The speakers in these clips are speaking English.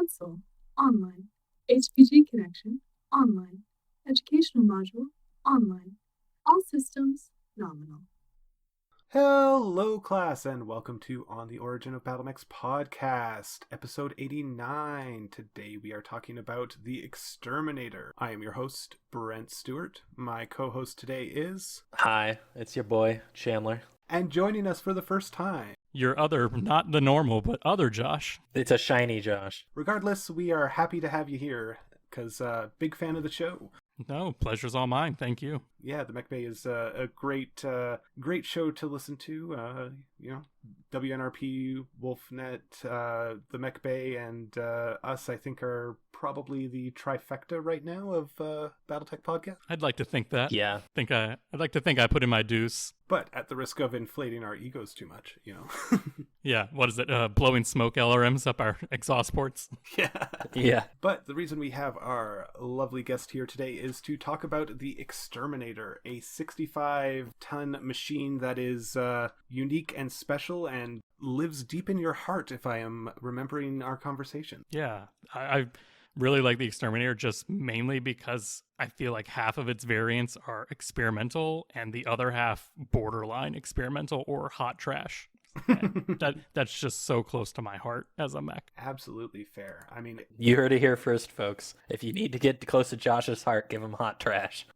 console, online. HPG connection, online. Educational module, online. All systems, nominal. Hello, class, and welcome to On the Origin of Battlemechs Podcast, episode 89. Today we are talking about the Exterminator. I am your host, Brent Stewart. My co-host today is... Hi, it's your boy, Chandler. And joining us for the first time... Your other, not the normal, but other Josh. It's a shiny Josh. Regardless, we are happy to have you here, because big fan of the show. No, pleasure's all mine. Thank you. Yeah, the MechBay is a great show to listen to. WNRP, Wolfnet, the MechBay, and us, I think, are probably the trifecta right now of Battletech podcast. I'd like to think that. Yeah. I'd like to think I put in my deuce. But at the risk of inflating our egos too much, Yeah, what is it? Blowing smoke LRMs up our exhaust ports? Yeah. But the reason we have our lovely guest here today is to talk about the Exterminator, a 65-ton machine that is unique and special and lives deep in your heart, if I am remembering our conversation. Yeah, I really like the Exterminator just mainly because I feel like half of its variants are experimental and the other half borderline experimental or hot trash. That's just so close to my heart as a mech. Absolutely fair. I mean, You heard it here first, folks. If you need to get close to Josh's heart, give him hot trash.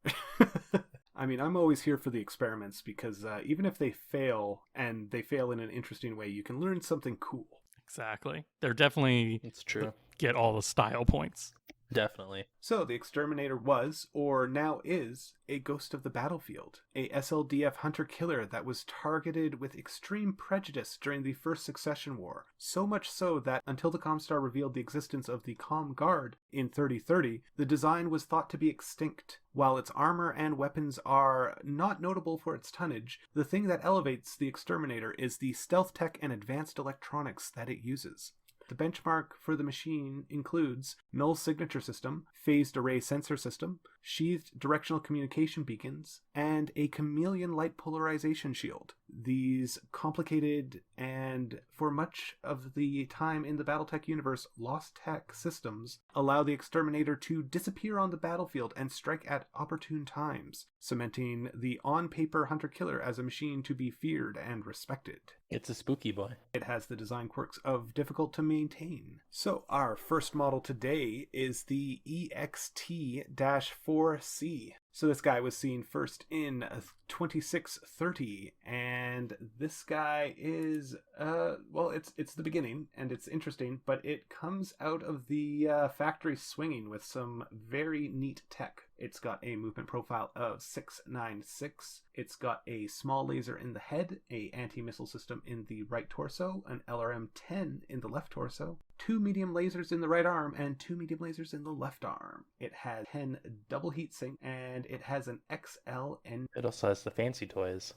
I mean, I'm always here for the experiments because even if they fail, and they fail in an interesting way, you can learn something cool. Exactly. They're definitely... It's true. Get all the style points. Definitely. So the Exterminator was, or now is, a ghost of the battlefield, a SLDF hunter-killer that was targeted with extreme prejudice during the First Succession War, so much so that until the ComStar revealed the existence of the Com Guard in 3030, the design was thought to be extinct. While its armor and weapons are not notable for its tonnage, the thing that elevates the Exterminator is the stealth tech and advanced electronics that it uses. The benchmark for the machine includes null signature system, phased array sensor system, sheathed directional communication beacons, and a chameleon light polarization shield. These complicated and, for much of the time in the Battletech universe, lost tech systems allow the Exterminator to disappear on the battlefield and strike at opportune times, cementing the on-paper hunter-killer as a machine to be feared and respected. It's a spooky boy. It has the design quirks of difficult to maintain. So our first model today is the EXT-4C. So this guy was seen first in 2630, and this guy is, it's the beginning, and it's interesting, but it comes out of the factory swinging with some very neat tech. It's got a movement profile of 696. It's got a small laser in the head, a anti-missile system in the right torso, an LRM-10 in the left torso, 2 medium lasers in the right arm, and 2 medium lasers in the left arm. It has 10 double heatsink, and it has an XLN. It also has the fancy toys.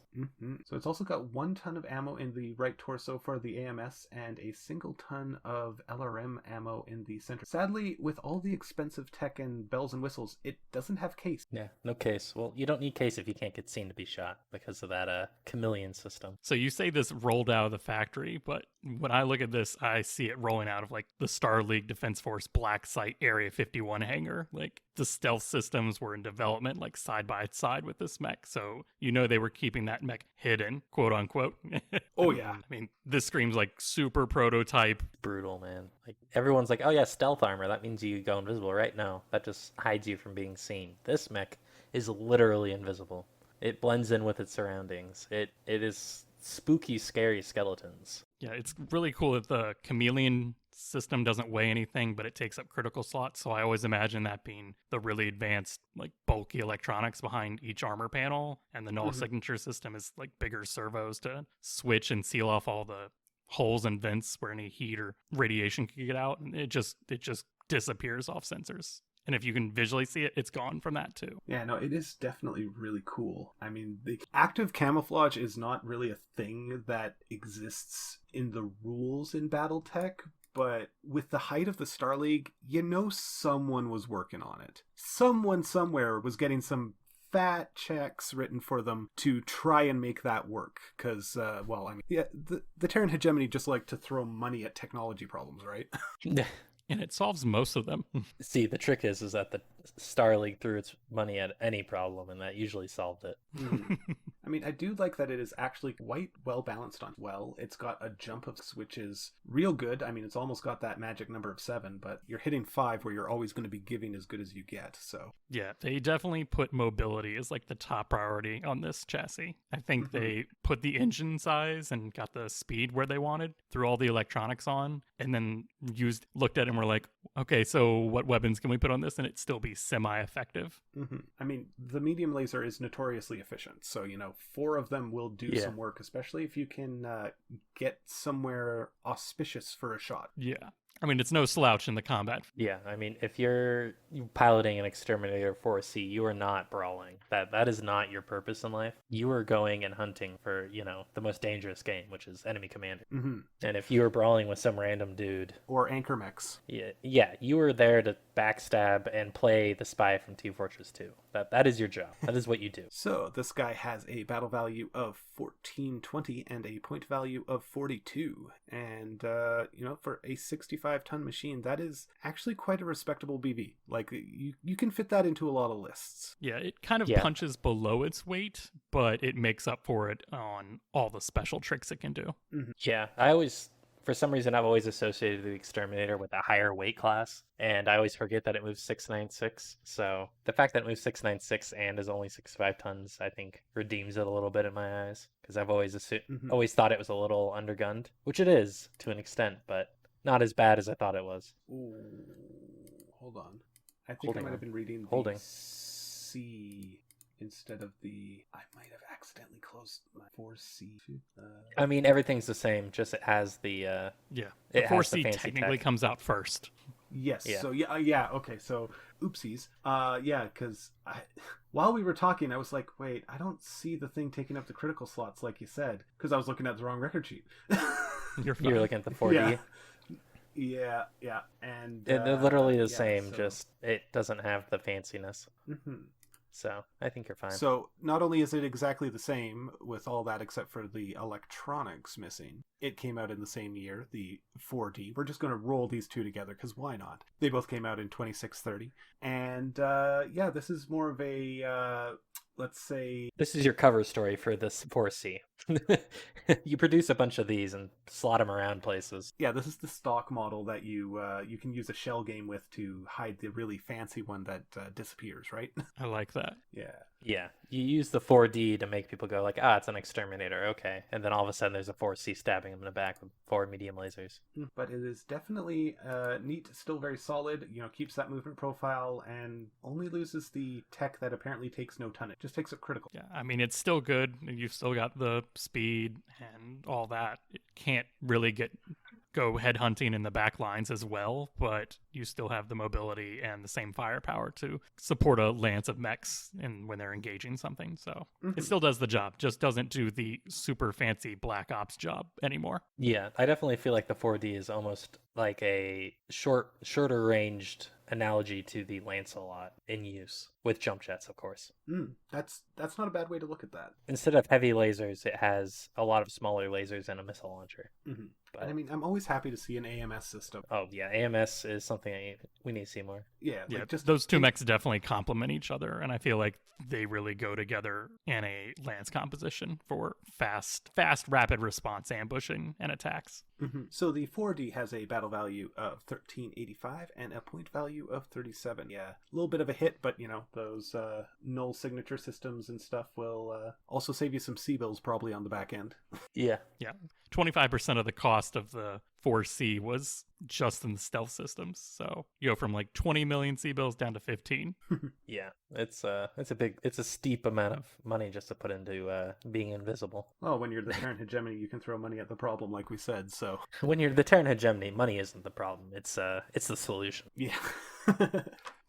So it's also got 1 ton of ammo in the right torso for the AMS, and a single ton of LRM ammo in the center. Sadly, with all the expensive tech and bells and whistles, it doesn't have case. Yeah, no case. Well, you don't need case if you can't get seen to be shot because of that chameleon system. So you say this rolled out of the factory, but when I look at this, I see it rolling out of like the Star League Defense Force Black Site Area 51 hangar. Like the stealth systems were in development like side by side with this mech. So you know they were keeping that mech hidden, quote unquote. Oh yeah. I mean, this screams like super prototype. Brutal, man. Like everyone's like, oh yeah, stealth armor. That means you go invisible, right? No, that just hides you from being seen. This mech is literally invisible. It blends in with its surroundings. It is spooky, scary skeletons. Yeah, it's really cool that the chameleon system doesn't weigh anything, but it takes up critical slots. So I always imagine that being the really advanced, like bulky electronics behind each armor panel. And the null signature system is like bigger servos to switch and seal off all the holes and vents where any heat or radiation can get out. And it just disappears off sensors. And if you can visually see it, it's gone from that too. Yeah, no, it is definitely really cool. I mean, the active camouflage is not really a thing that exists in the rules in Battletech, but with the height of the Star League, you know someone was working on it. Someone somewhere was getting some fat checks written for them to try and make that work. Because, the Terran hegemony just like to throw money at technology problems, right? And it solves most of them. See, the trick is that the Star League threw its money at any problem, and that usually solved it. I mean, I do like that it is actually quite well balanced on well. It's got a jump of which is real good. I mean, it's almost got that magic number of 7, but you're hitting 5 where you're always going to be giving as good as you get. So Yeah, they definitely put mobility as like the top priority on this chassis. I think they put the engine size and got the speed where they wanted, threw all the electronics on, and then looked at it and were like, okay, so what weapons can we put on this and it still be semi-effective? I mean, the medium laser is notoriously efficient. So, 4 of them will do some work, especially if you can get somewhere auspicious for a shot. Yeah. I mean, it's no slouch in the combat. Yeah, I mean, if you're piloting an Exterminator 4C, you are not brawling. That is not your purpose in life. You are going and hunting for, the most dangerous game, which is enemy commander. And if you are brawling with some random dude... Or anchor mechs. Yeah, you are there to backstab and play the spy from Team Fortress 2. That is your job. That is what you do. So, this guy has a battle value of 1420 and a point value of 42. And, for a 65-ton machine, that is actually quite a respectable BV. Like, you can fit that into a lot of lists. Yeah, it kind of punches below its weight, but it makes up for it on all the special tricks it can do. Yeah, for some reason, I've always associated the Exterminator with a higher weight class, and I always forget that it moves 696. So the fact that it moves 696 and is only 65 tons, I think, redeems it a little bit in my eyes, because I've always always thought it was a little undergunned, which it is to an extent, but not as bad as I thought it was. Ooh, hold on. I think I might have been reading the C instead of I might have accidentally closed my 4C. I mean, everything's the same, just it has the... the 4C fancy technically tech. comes out first. Yes. Yeah. So okay. So oopsies. Because while we were talking, I was like, wait, I don't see the thing taking up the critical slots like you said, because I was looking at the wrong record sheet. You're looking at the 4D. Yeah. And They're literally the same, just it doesn't have the fanciness. So I think you're fine. So not only is it exactly the same with all that except for the electronics missing, it came out in the same year, the 4D. We're just going to roll these two together because why not? They both came out in 2630. And this is more of a, let's say... This is your cover story for this 4C. You produce a bunch of these and slot them around places. Yeah, this is the stock model that you can use a shell game with to hide the really fancy one that disappears, right? I like that. Yeah, you use the 4D to make people go like, it's an Exterminator, okay. And then all of a sudden there's a 4C stabbing them in the back with 4 medium lasers. But it is definitely neat, still very solid, keeps that movement profile, and only loses the tech that apparently takes no tonnage. Just takes up critical. Yeah, I mean, it's still good. You've still got the speed and all that. It can't really go headhunting in the back lines as well, but you still have the mobility and the same firepower to support a lance of mechs when they're engaging something. So it still does the job, just doesn't do the super fancy Black Ops job anymore. Yeah, I definitely feel like the 4D is almost like a shorter ranged analogy to the Lancelot in use, with jump jets, of course. That's not a bad way to look at that. Instead of heavy lasers, it has a lot of smaller lasers and a missile launcher. But I mean, I'm always happy to see an AMS system. Oh yeah, AMS is something we need to see more. Yeah, just those two mechs definitely complement each other, and I feel like they really go together in a lance composition for fast, rapid response ambushing and attacks. So the 4D has a battle value of 1385 and a point value of 37. Yeah, a little bit of a hit, but those null signature systems and stuff will also save you some C-bills probably on the back end. Yeah. 25% of the cost of the 4C was just in the stealth systems. So you go from like 20 million C-bills down to 15. Yeah, it's a steep amount of money just to put into being invisible. Well, when you're the Terran hegemony, you can throw money at the problem, like we said. So when you're the Terran hegemony, money isn't the problem. It's the solution. Yeah.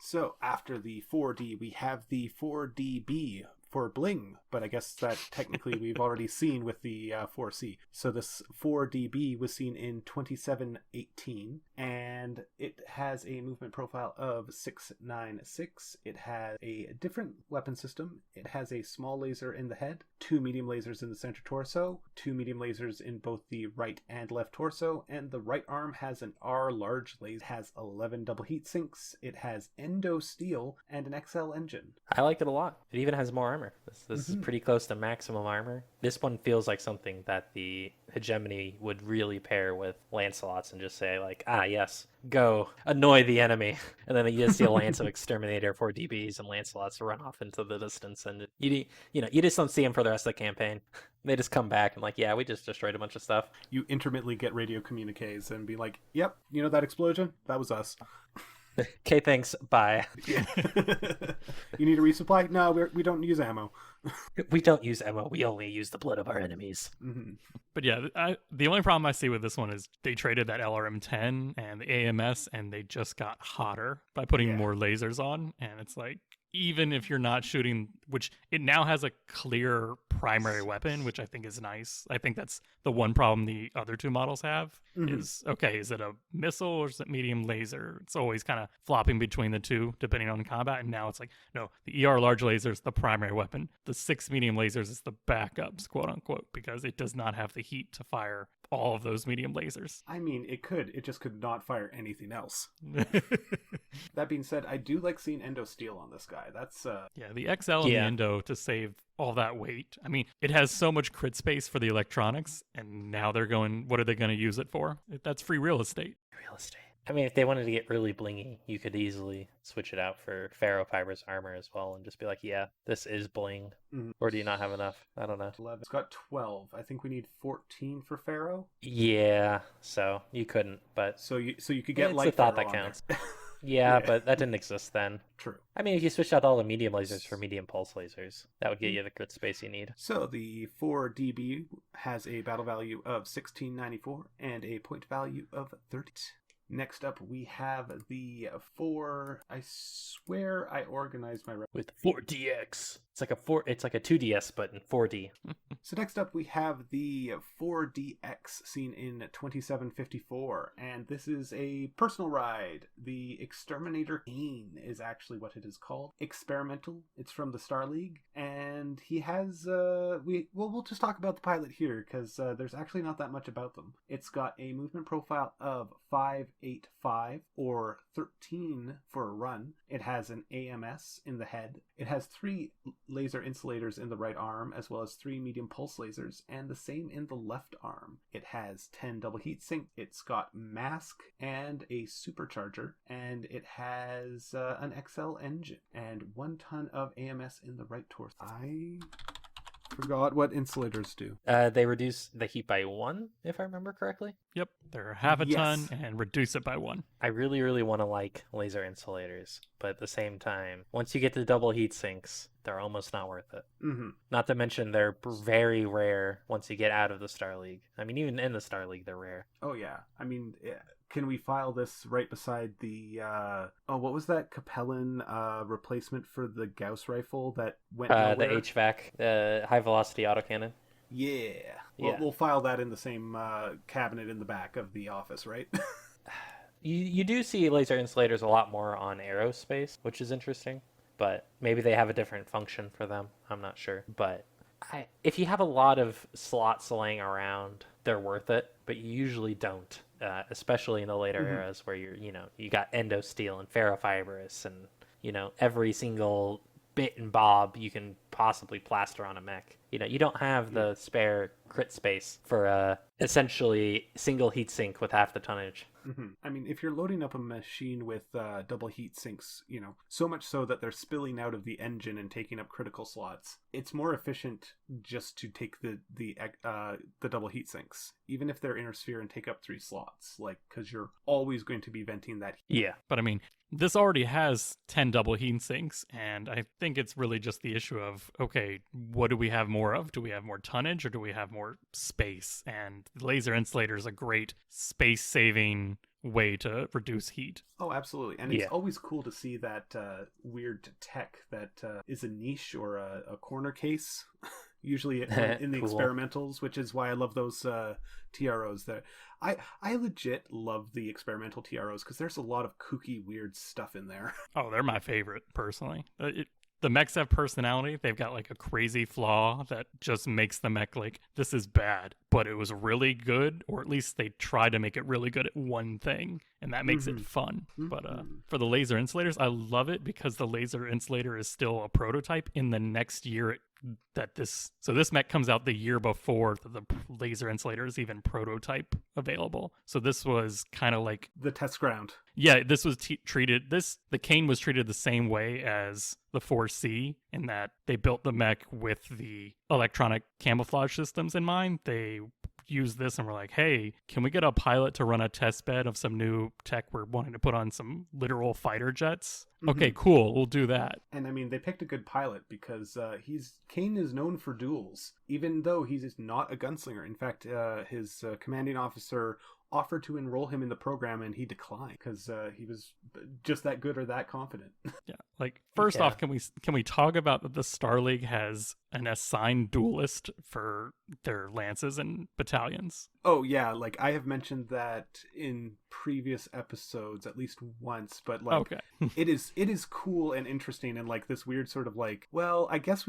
So after the 4D, we have the 4DB for bling, but I guess that technically we've already seen with the 4C. So this 4DB was seen in 2718, and and it has a movement profile of 696. It has a different weapon system. It has a small laser in the head, 2 medium lasers in the center torso, 2 medium lasers in both the right and left torso, and the right arm has an R large laser. It has 11 double heat sinks. It has endo steel and an XL engine. I like it a lot. It even has more armor. This is pretty close to maximum armor. This one feels like something that the hegemony would really pair with Lancelot's and just say like, yes, go annoy the enemy. And then you just see a lance of Exterminator 4 DBs and Lancelot's run off into the distance. And you just don't see him for the rest of the campaign. They just come back and like, yeah, we just destroyed a bunch of stuff. You intermittently get radio communiques and be like, yep, you know that explosion? That was us. Okay, thanks. Bye. Yeah. You need a resupply? No, we don't use ammo. We don't use ammo. We only use the blood of our enemies. Mm-hmm. But yeah, the only problem I see with this one is they traded that LRM-10 and the AMS, and they just got hotter by putting more lasers on. And it's like, even if you're not shooting, which it now has a clear primary weapon, which I think is nice. I think that's the one problem the other two models have is, okay, is it a missile or is it medium laser? It's always kind of flopping between the two depending on combat. And now it's like, no, the ER large laser is the primary weapon. The 6 medium lasers is the backups, quote unquote, because it does not have the heat to fire all of those medium lasers. I mean, it could. It just could not fire anything else. That being said, I do like seeing endo steel on this guy. That's yeah, the XL and the endo to save all that weight. I mean, it has so much crit space for the electronics, and now they're going, what are they going to use it for? That's free real estate. Real estate. I mean, if they wanted to get really blingy, you could easily switch it out for ferrofibrous armor as well and just be like, yeah, this is bling. Or do you not have enough? I don't know. 11. It's got 12. I think we need 14 for ferro. Yeah, so you couldn't, but... So you could get it's light the thought ferro that on counts. there. Yeah, but that didn't exist then. True. I mean, if you switched out all the medium lasers for medium pulse lasers, that would get you the crit space you need. So the 4DB has a battle value of 1694 and a point value of 30. Next up, we have the 4. I swear I organized my with 4DX. It's like a 2DS but in 4D. So next up we have the 4DX seen in 2754, and this is a personal ride. The Exterminator Hahn is actually what it is called. Experimental. It's from the Star League, and he has we'll just talk about the pilot here because there's actually not that much about them. It's got a movement profile of 585 or 13 for a run. It has an AMS in the head. It has 3 laser insulators in the right arm, as well as 3 medium pulse lasers, and the same in the left arm. It has 10 double heat sink. It's got mask and a supercharger, and it has an XL engine and 1 ton of AMS in the right torso. I forgot what insulators do. They reduce the heat by 1, if I remember correctly. Yep, they're half a ton and reduce it by 1. I really, really want to like laser insulators, but at the same time, once you get to double heat sinks, they're almost not worth it. Not to mention they're very rare once you get out of the Star League. I mean, even in the Star League, they're rare. Oh yeah, I mean, can we file this right beside the what was that Capellan replacement for the Gauss rifle that went nowhere? The HVAC, the high velocity autocannon. Yeah. We'll file that in the same cabinet in the back of the office, right? You do see laser insulators a lot more on aerospace, which is interesting, but maybe they have a different function for them. I'm not sure. But if you have a lot of slots laying around, they're worth it, but you usually don't, especially in the later eras where you got endo steel and ferrofibrous and, every single bit and bob you can possibly plaster on a mech. You don't have the spare crit space for essentially single heat sink with half the tonnage. I mean, if you're loading up a machine with double heat sinks, so much so that they're spilling out of the engine and taking up critical slots, it's more efficient just to take the double heat sinks, even if they're inner sphere and take up 3 slots, because you're always going to be venting that heat. Yeah. But I mean, this already has 10 double heat sinks, and I think it's really just the issue of, okay, what do we have more of? Do we have more tonnage or do we have more space? And laser insulator is a great space-saving way to reduce heat. Oh, absolutely. And it's always cool to see that weird tech that is a niche or a corner case usually in the Cool. experimentals, which is why I love those TROs there. I legit love the experimental TROs because there's a lot of kooky, weird stuff in there. Oh, they're my favorite, personally. The mechs have personality. They've got like a crazy flaw that just makes the mech like, this is bad, but it was really good, or at least they try to make it really good at one thing, and that makes it fun. But for the laser insulators, I love it because the laser insulator is still a prototype. In the next year this mech comes out the year before the laser insulator is even prototype available. So this was kind of like The test ground. yeah, this was treated. The Kane was treated the same way as the 4C in that they built the mech with the electronic camouflage systems in mind. They used this and were like, hey, can we get a pilot to run a test bed of some new tech we're wanting to put on some literal fighter jets? Okay, cool, we'll do that. And I mean, they picked a good pilot because Kane is known for duels, even though he's not a gunslinger. In fact, his commanding officer offered to enroll him in the program, and he declined because he was just that good or that confident. Yeah, like first off, can we talk about that the Star League has an assigned duelist for their lances and battalions? Oh yeah, like I have mentioned that in previous episodes at least once, but like Okay. it is cool and interesting, and like this weird sort of like, well, I guess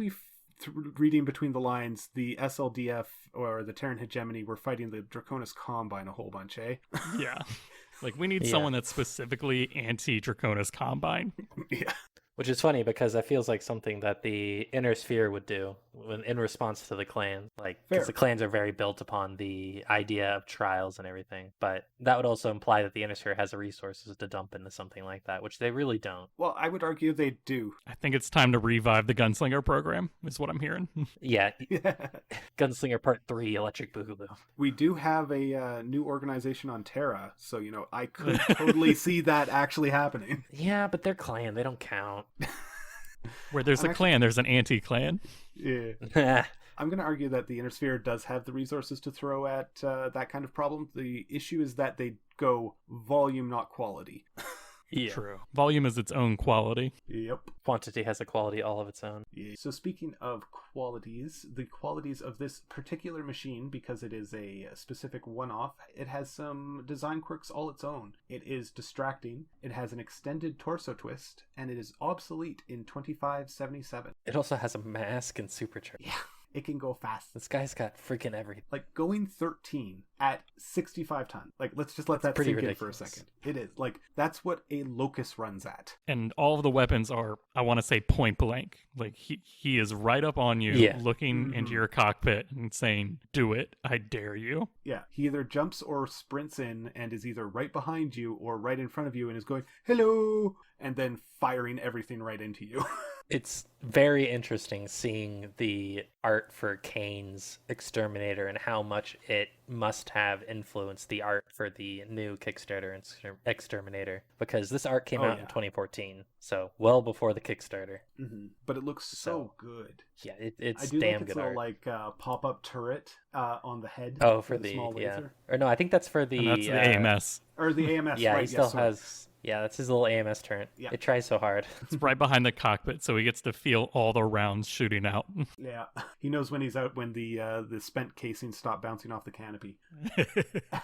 reading between the lines, the SLDF or the Terran Hegemony were fighting the Draconis Combine a whole bunch, eh? Yeah. Like, we need someone that's specifically anti-Draconis Combine. Yeah. Which is funny because that feels like something that the Inner Sphere would do in response to the clan. Like, because the clans are very built upon the idea of trials and everything. But that would also imply that the Inner Sphere has the resources to dump into something like that, which they really don't. Well, I would argue they do. I think it's time to revive the Gunslinger program, is what I'm hearing. Yeah. Gunslinger Part 3, Electric Boogaloo. We do have a new organization on Terra, so, you know, I could totally see that actually happening. Yeah, but they're clan. They don't count. Where there's a clan, there's an anti-clan. Yeah. I'm going to argue that the Inner Sphere does have the resources to throw at that kind of problem. The issue is that they go volume, not quality. Yeah. True. Volume is its own quality. Yep. Quantity has a quality all of its own. Yeah. So speaking of qualities, the qualities of this particular machine, because it is a specific one-off, it has some design quirks all its own. It is distracting, it has an extended torso twist, and it is obsolete in 2577. It also has a mask and supercharge. Yeah. It can go fast. This guy's got freaking everything. Like going 13 at 65 tons. Like, let's just let that pretty sink ridiculous. in for a second. It is. Like, that's what a Locust runs at. And all of the weapons are, I want to say, point blank. Like, he is right up on you, looking into your cockpit and saying, do it, I dare you. Yeah. He either jumps or sprints in and is either right behind you or right in front of you and is going, hello, and then firing everything right into you. It's very interesting seeing the art for Kane's Exterminator and how much it must have influenced the art for the new Kickstarter Exterminator, because this art came out in 2014, so well before the Kickstarter. But it looks so good. Yeah, it's I do damn like its good art. Like pop-up turret on the head. Oh, for the small laser. Or no, I think that's for the And that's the AMS. Or the AMS. Yeah, right, he still sorry. has. Yeah, that's his little AMS turret. Yeah. It tries so hard. It's right behind the cockpit, so he gets to feel all the rounds shooting out. Yeah, he knows when he's out when the spent casing stop bouncing off the canopy.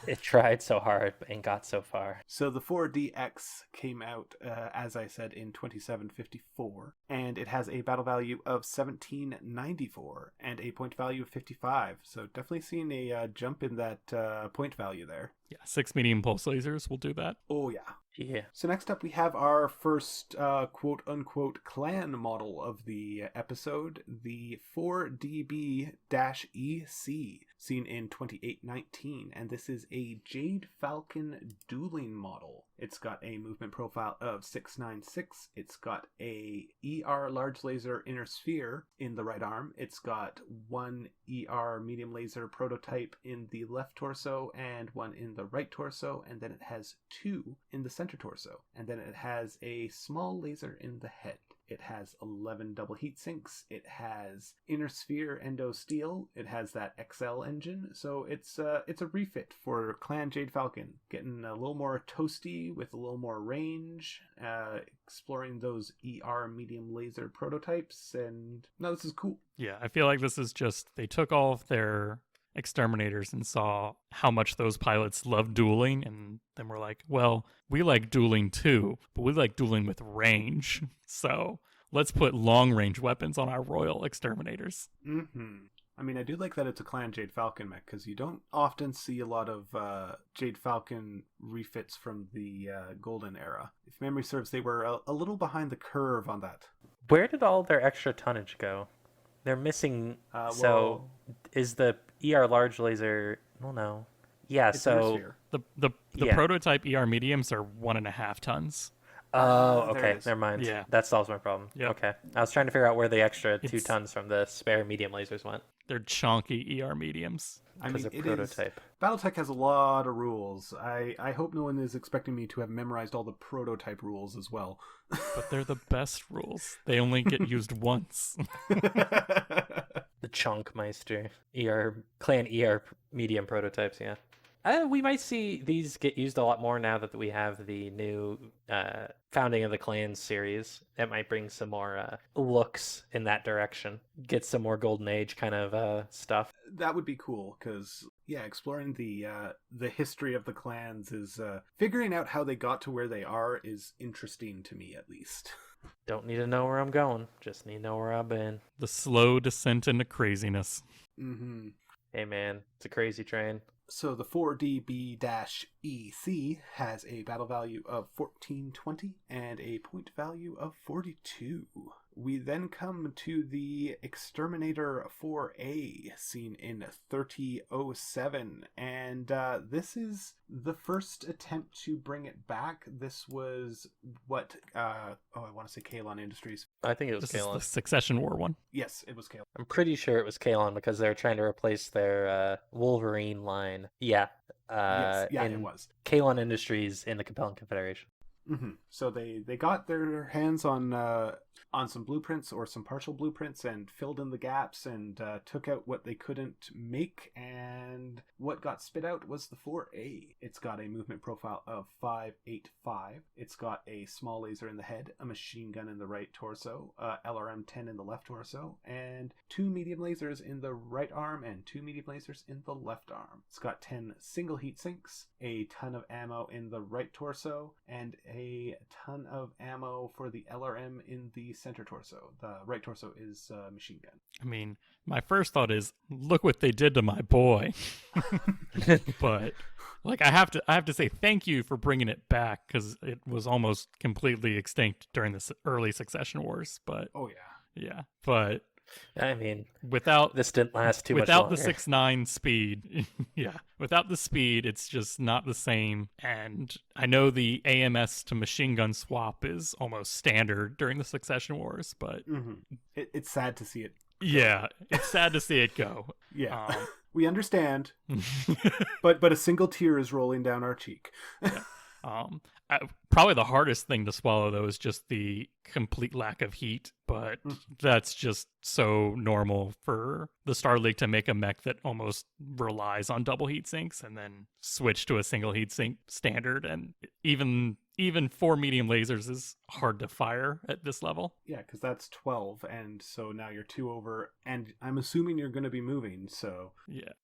It tried so hard and got so far. So the 4DX came out, as I said, in 2754, and it has a battle value of 1794 and a point value of 55. So definitely seeing a jump in that point value there. Yeah, 6 medium pulse lasers will do that. Oh yeah. Yeah. So next up we have our first quote-unquote clan model of the episode, the 4DB-EC, seen in 2819, and this is a Jade Falcon dueling model. It's got a movement profile of 696, it's got a ER large laser inner sphere in the right arm, it's got one ER medium laser prototype in the left torso and one in the right torso, and then it has two in the center torso, and then it has a small laser in the head. It has 11 double heat sinks. It has inner sphere endo steel. It has that XL engine. So it's a refit for Clan Jade Falcon, getting a little more toasty with a little more range, exploring those ER medium laser prototypes, and no, this is cool. Yeah, I feel like this is just, they took all of their exterminators and saw how much those pilots love dueling, and then we're like, well, we like dueling too, but we like dueling with range, so let's put long range weapons on our royal exterminators. I mean, I do like that it's a Clan Jade Falcon mech, because you don't often see a lot of Jade Falcon refits from the Golden era. If memory serves, they were a little behind the curve on that. Where did all their extra tonnage go? They're missing. So is the ER large laser? Well, no. Yeah. So the prototype ER mediums are 1.5 tons. Oh, okay. Never mind. Yeah, that solves my problem. Yep. Okay. I was trying to figure out where the extra 2 tons from the spare medium lasers went. They're chunky ER mediums. I mean, it prototype. Battletech has a lot of rules. I hope no one is expecting me to have memorized all the prototype rules as well. But they're the best rules. They only get used once. The Chunkmeister Clan ER medium prototypes, yeah. We might see these get used a lot more now that we have the new Founding of the Clans series. It might bring some more looks in that direction. Get some more Golden Age kind of stuff. That would be cool, because, yeah, exploring the history of the clans is... figuring out how they got to where they are is interesting to me, at least. Don't need to know where I'm going. Just need to know where I've been. The slow descent into craziness. Mm-hmm. Hey, man. It's a crazy train. So the 4DB-EC has a battle value of 1420 and a point value of 42. We then come to the Exterminator 4A, seen in 3007, and this is the first attempt to bring it back. This was what, I want to say Kalon Industries. I think it was This Kalon. is the Succession War one. Yes, it was Kalon. I'm pretty sure it was Kalon because they were trying to replace their Wolverine line. Yeah. Yes, yeah, it was. Kalon Industries in the Compelling Confederation. Mm-hmm. So they got their hands on some blueprints or some partial blueprints and filled in the gaps and took out what they couldn't make, and what got spit out was the 4A. It's got a movement profile of 585. It's got a small laser in the head, a machine gun in the right torso, LRM-10 in the left torso, and 2 medium lasers in the right arm and 2 medium lasers in the left arm. It's got 10 single heat sinks, a ton of ammo in the right torso, and a ton of ammo for the LRM in the center torso. The right torso is machine gun. I mean, my first thought is, look what they did to my boy. But like, I have to say thank you for bringing it back, because it was almost completely extinct during the early Succession Wars. But yeah, but I mean, without this didn't last too much longer. Without the 6.9 speed, yeah, without the speed, it's just not the same. And I know the AMS to machine gun swap is almost standard during the Succession Wars, but it's sad to see it. Yeah, it's sad to see it go. Yeah, we understand, but a single tear is rolling down our cheek. Yeah. Probably the hardest thing to swallow, though, is just the complete lack of heat, but that's just so normal for the Star League to make a mech that almost relies on double heat sinks and then switch to a single heat sink standard, and even 4 medium lasers is hard to fire at this level. Yeah, because that's 12, and so now you're 2 over, and I'm assuming you're going to be moving, so...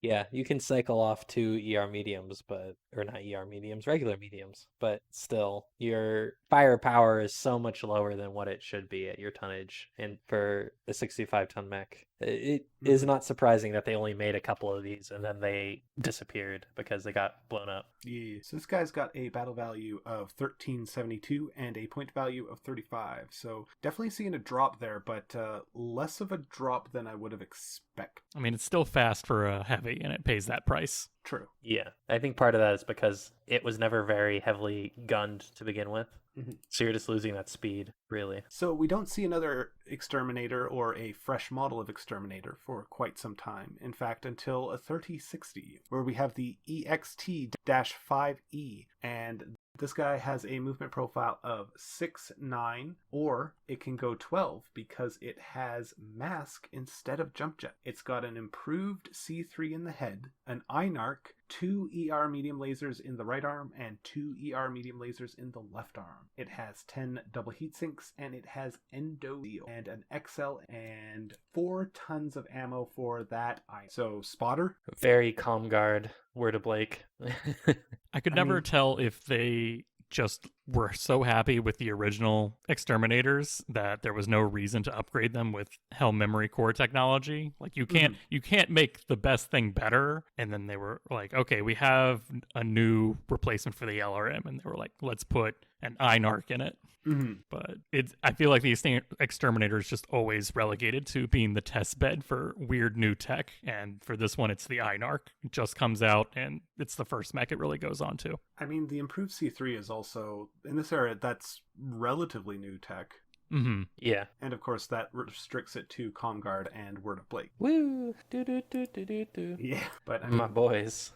Yeah, you can cycle off 2 ER mediums, or not ER mediums, regular mediums, but still, your firepower is so much lower than what it should be at your tonnage, and for a 65-ton mech. It is not surprising that they only made a couple of these, and then they disappeared because they got blown up. Yeah, so this guy's got a battle value of 1372 and a point value of 35, so definitely seeing a drop there, but less of a drop than I would have expected. I mean, it's still fast for a heavy, and it pays that price. True. Yeah, I think part of that is because it was never very heavily gunned to begin with. So you're just losing that speed, really. So we don't see another Exterminator or a fresh model of Exterminator for quite some time. In fact, until a 3060, where we have the EXT-5E, and This guy has a movement profile of 6'9", or it can go 12 because it has mask instead of jump jet. It's got an improved C3 in the head, an INARC, 2 ER medium lasers in the right arm, and 2 ER medium lasers in the left arm. It has 10 double heat sinks, and it has endo and an XL and 4 tons of ammo for that eye. So, spotter? Very calm guard, word of Blake. I could never tell if they just were so happy with the original Exterminators that there was no reason to upgrade them with Helm memory core technology. Like you can't make the best thing better. And then they were like, okay, we have a new replacement for the LRM, and they were like, let's put an INARC in it. Mm-hmm. But I feel like the Exterminator is just always relegated to being the test bed for weird new tech. And for this one, it's the INARC. It just comes out, and it's the first mech it really goes on to. I mean, the improved C3 is also, in this era, that's relatively new tech. Mm-hmm. Yeah. And of course, that restricts it to ComGuard and Word of Blake. Woo! Do. Yeah, but I mean, my boys.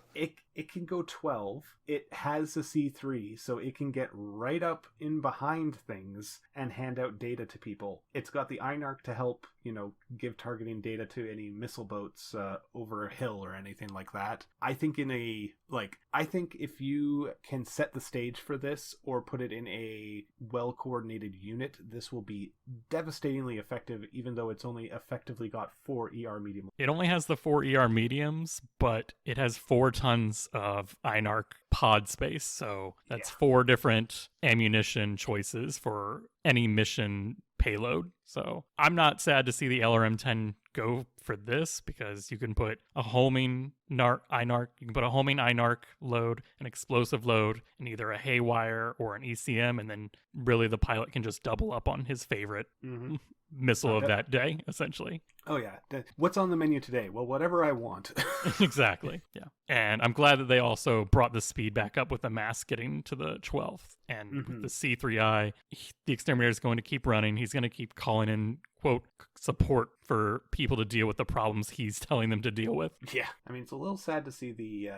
It can go 12. It has a C3, so it can get right up in behind things and hand out data to people. It's got the INARC to help, give targeting data to any missile boats over a hill or anything like that. I think if you can set the stage for this or put it in a well-coordinated unit, this will be devastatingly effective, even though it's only effectively got 4 ER medium. It only has the 4 ER mediums, but it has 4 tons of INARC pod space, so that's 4 different ammunition choices for any mission payload. So I'm not sad to see the LRM-10 go for this, because you can put a homing INARC, you can put a homing INARC load, an explosive load, and either a haywire or an ECM, and then really the pilot can just double up on his favorite missile of that day, essentially. Oh yeah. What's on the menu today? Well, whatever I want. Exactly. Yeah. And I'm glad that they also brought the speed back up with the mask getting to the 12th. And with the C3I, the Exterminator is going to keep running. He's going to keep calling in, quote, support for people to deal with the problems he's telling them to deal with. Yeah. I mean, it's a little sad to see the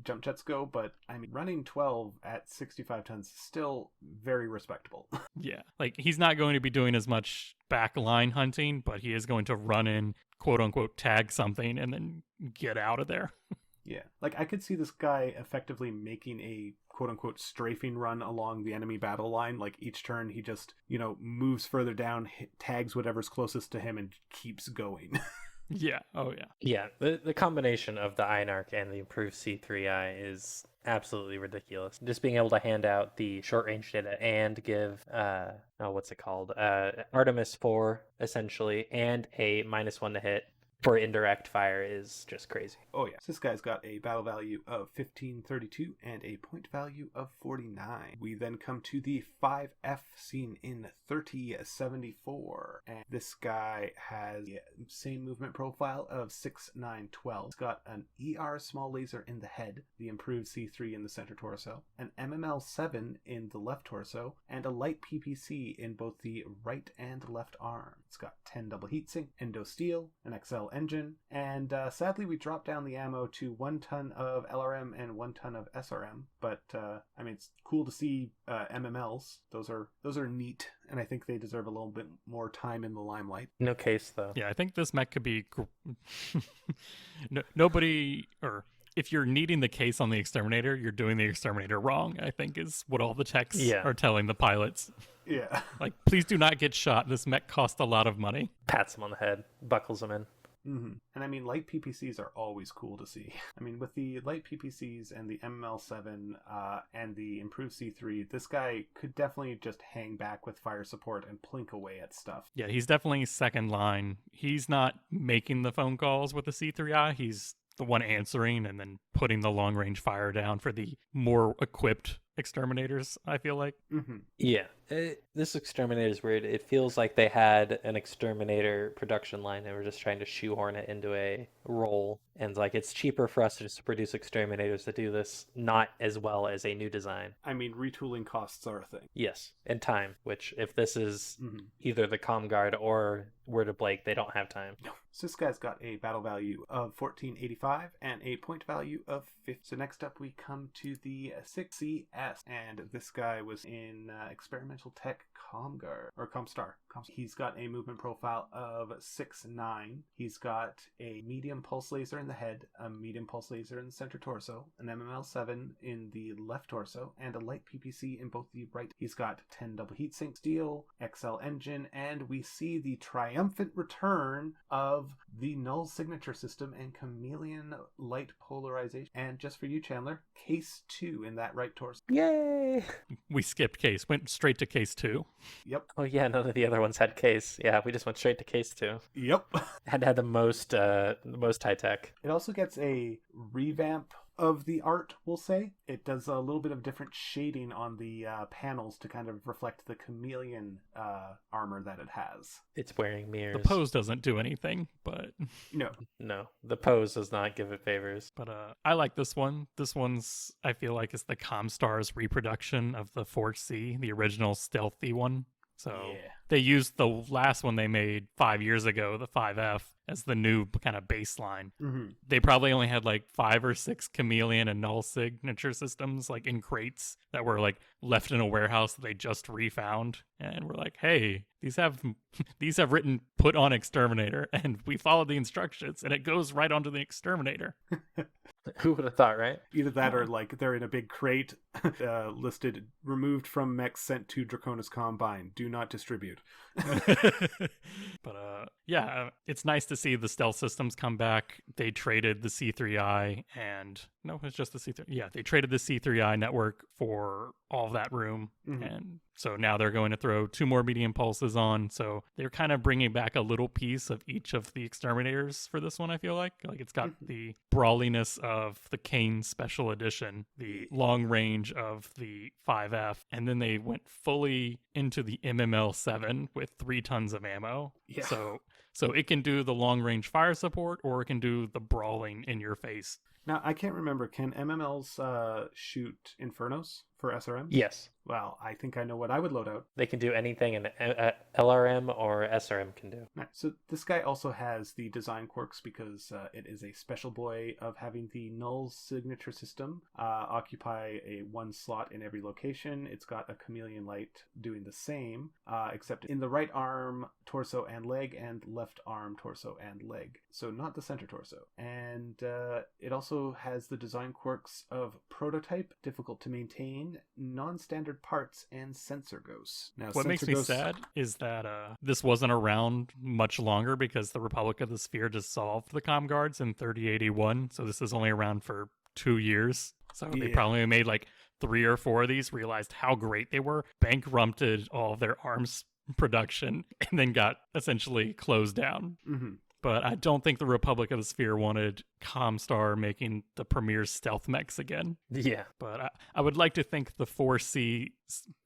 jump jets go, but I mean, running 12 at 65 tons is still very respectable. Yeah. Like, he's not going to be doing as much backline hunting, but he is going to run in, quote unquote, tag something and then get out of there. Yeah. Like, I could see this guy effectively making a quote-unquote strafing run along the enemy battle line. Like, each turn he just, moves further down, tags whatever's closest to him, and keeps going. Yeah. Oh, yeah. Yeah. The combination of the INARC and the improved C3I is absolutely ridiculous. Just being able to hand out the short-range data and give, what's it called? Artemis 4, essentially, and a -1 to hit for indirect fire is just crazy. Oh yeah. So this guy's got a battle value of 1532 and a point value of 49. We then come to the 5F seen in 3074. And this guy has the same movement profile of 6'9", It's got an ER small laser in the head, the improved C3 in the center torso, an MML7 in the left torso, and a light PPC in both the right and left arm. It's got 10 double heatsink, endo steel, an XL engine, and sadly we dropped down the ammo to 1 ton of LRM and 1 ton of SRM, but I mean, it's cool to see MMLs. Those are neat, and I think they deserve a little bit more time in the limelight. No case though. Yeah, I think this mech could be nobody, or if you're needing the case on the Exterminator, you're doing the Exterminator wrong, I think is what all the techs are telling the pilots. Yeah. Like, please do not get shot. This mech cost a lot of money. Pats him on the head, buckles him in. And I mean, light PPCs are always cool to see. I mean, with the light PPCs and the MML7 and the improved C3, this guy could definitely just hang back with fire support and plink away at stuff. Yeah, he's definitely second line. He's not making the phone calls with the C3I. He's the one answering and then putting the long range fire down for the more equipped Exterminators, I feel like. Yeah. This Exterminator is weird. It feels like they had an Exterminator production line and were just trying to shoehorn it into a role. And like, it's cheaper for us to just produce Exterminators to do this, not as well as a new design. I mean, retooling costs are a thing. Yes, and time, which if this is either the ComGuard or Word of Blake, they don't have time. No. So this guy's got a battle value of 1485 and a point value of 50. So next up we come to the 6CF. Yes, and this guy was in Experimental Tech ComStar. He's got a movement profile of 6'9". He's got a medium pulse laser in the head, a medium pulse laser in the center torso, an MML7 in the left torso, and a light PPC in both the right. He's got 10 double heatsink steel, XL engine, and we see the triumphant return of the null signature system and chameleon light polarization. And just for you, Chandler, case 2 in that right torso. Yay! We skipped case, went straight to case 2. Yep. Oh yeah, none of the other ones had case. Yeah, we just went straight to case 2. Yep. Had to have the most high tech. It also gets a revamp of the art, we'll say. It does a little bit of different shading on the panels to kind of reflect the chameleon armor that it has. It's wearing mirrors. The pose doesn't do anything, but No, the pose does not give it favors. But I like this one. This one's, I feel like, is the ComStar's reproduction of the 4C, the original stealthy one. So they used the last one they made 5 years ago, the 5F, as the new kind of baseline. Mm-hmm. They probably only had like 5 or 6 chameleon and null signature systems like in crates that were like left in a warehouse that they just refound. And we're like, hey, these have written put on Exterminator, and we followed the instructions and it goes right onto the Exterminator. Who would have thought, right? Either that or like they're in a big crate listed removed from mechs sent to Draconis Combine. Do not distribute. But it's nice to see the stealth systems come back. They traded the C3I and no, it's just the C3. Yeah, they traded the C3I network for all of that room. Mm-hmm. And so now they're going to throw 2 more medium pulses on. So they're kind of bringing back a little piece of each of the Exterminators for this one, I feel like. Like it's got the brawliness of the Kane Special Edition, the long range of the 5F, and then they went fully into the MML7 with 3 tons of ammo. Yeah. So it can do the long range fire support, or it can do the brawling in your face. Now, I can't remember. Can MMLs shoot Infernos for SRM? Yes. Well, I think I know what I would load out. They can do anything an LRM or SRM can do. Right. So this guy also has the design quirks because it is a special boy of having the null signature system occupy a 1 slot in every location. It's got a chameleon light doing the same, except in the right arm, torso, and leg, and left arm, torso, and leg. So not the center torso. And it also has the design quirks of prototype, difficult to maintain, non-standard parts, and sensor ghosts. Now, what makes me sad is that this wasn't around much longer because the Republic of the Sphere dissolved the comm guards in 3081. So this is only around for 2 years. So they probably made like 3 or 4 of these, realized how great they were, bankrupted all of their arms production, and then got essentially closed down. Mm-hmm. But I don't think the Republic of the Sphere wanted ComStar making the premier stealth mechs again. Yeah. But I would like to think the 4C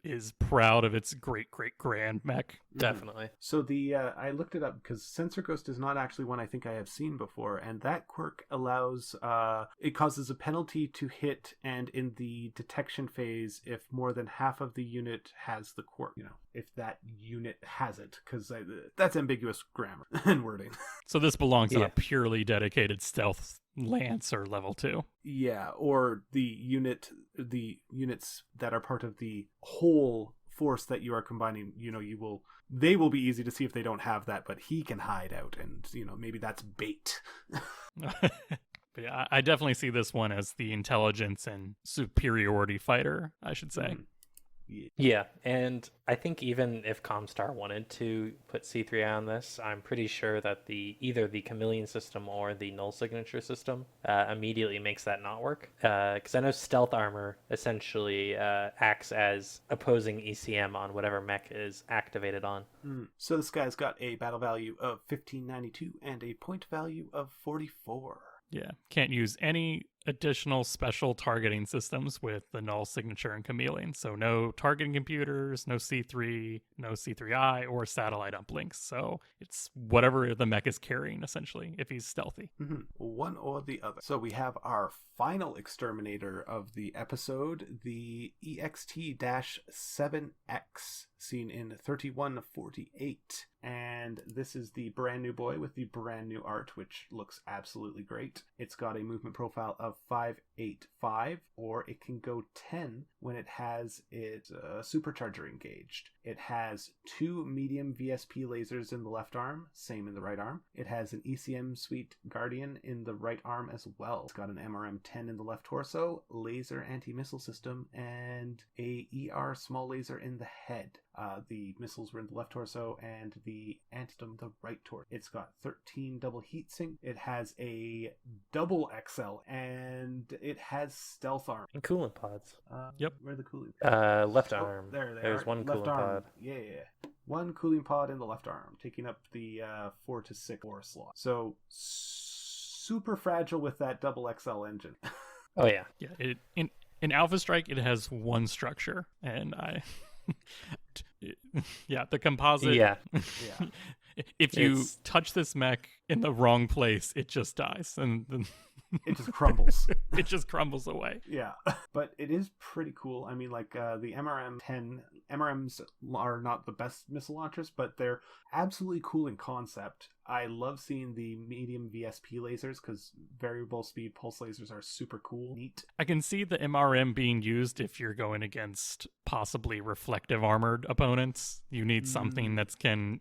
is proud of its great grand mech. Definitely. So the I looked it up because Sensor Ghost is not actually one I think I have seen before, and that quirk allows it causes a penalty to hit and in the detection phase if more than half of the unit has the quirk. You know, if that unit has it, because that's ambiguous grammar and wording. So this belongs in a purely dedicated stealth lance or level 2. Yeah, or the units that are part of the whole force that you are combining. You know, they will be easy to see if they don't have that, but he can hide out, and you know, maybe that's bait. Yeah, I definitely see this one as the intelligence and superiority fighter, I should say. Yeah, and I think even if ComStar wanted to put C3I on this, I'm pretty sure that either the chameleon system or the null signature system immediately makes that not work. Because I know stealth armor essentially acts as opposing ECM on whatever mech is activated on. So this guy's got a battle value of 1592 and a point value of 44. Yeah, can't use any additional special targeting systems with the null signature and chameleon. So no targeting computers, no C3, no C3I, or satellite uplinks. So it's whatever the mech is carrying, essentially, if he's stealthy. Mm-hmm. One or the other. So we have our final Exterminator of the episode, the EXT-7X, seen in 3148. And this is the brand new boy with the brand new art, which looks absolutely great. It's got a movement profile of of 585, or it can go 10 when it has its supercharger engaged. It has 2 medium VSP lasers in the left arm, same in the right arm. It has an ECM Suite Guardian in the right arm as well. It's got an MRM-10 in the left torso, laser anti-missile system, and a ER small laser in the head. The missiles were in the left torso and the anti-system the right torso. It's got 13 double heatsink. It has a double XL, and it has stealth arm. And coolant pods. Yep. Where are the cooling? Left arm. There they There's are. one left coolant arm. pod. Yeah. One cooling pod in the left arm, taking up the 4 to 6 ore slot. So super fragile with that double XL engine. Oh yeah. Yeah. In Alpha Strike, it has one structure, and the composite. Yeah. Yeah. If you touch this mech in the wrong place, it just dies, and then it just crumbles. It just crumbles away. Yeah, but it is pretty cool. I mean, like the MRMs are not the best missile launchers, but they're absolutely cool in concept. I love seeing the medium VSP lasers because variable speed pulse lasers are super cool, neat. I can see the MRM being used if you're going against possibly reflective armored opponents. You need something that can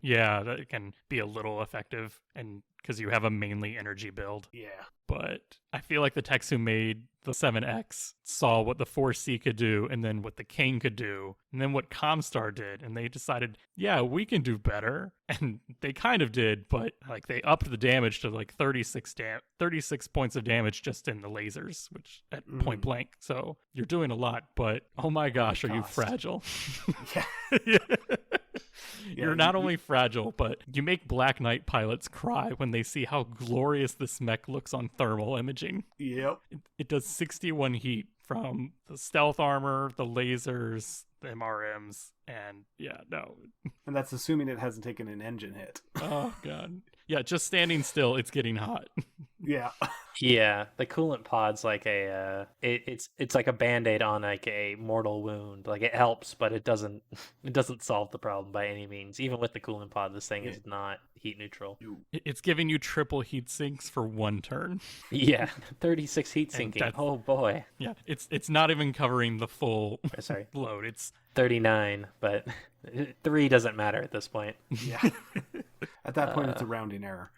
be a little effective, and because you have a mainly energy build. Yeah. But I feel like the techs who made the 7X saw what the 4C could do, and then what the King could do, and then what ComStar did, and they decided, yeah, we can do better. And they kind of did, but like they upped the damage to like 36 points of damage just in the lasers, which at point blank. So you're doing a lot, but oh my gosh, are you fragile? Yeah. You're not only fragile, but you make Black Knight pilots cry when they see how glorious this mech looks on thermal imaging. Yep. It does 61 heat from the stealth armor, the lasers, the MRMs, and And that's assuming it hasn't taken an engine hit. Oh god. Yeah, just standing still, it's getting hot. Yeah. Yeah, the coolant pod's like it's like a band-aid on like a mortal wound. Like it helps, but it doesn't solve the problem by any means. Even with the coolant pod, this thing is not heat neutral. It's giving you triple heat sinks for one turn. Yeah, 36 heat sinking. Oh boy. Yeah, it's not even covering the full Sorry. load. It's 39, but 3 doesn't matter at this point. Yeah. At that point, it's a rounding error.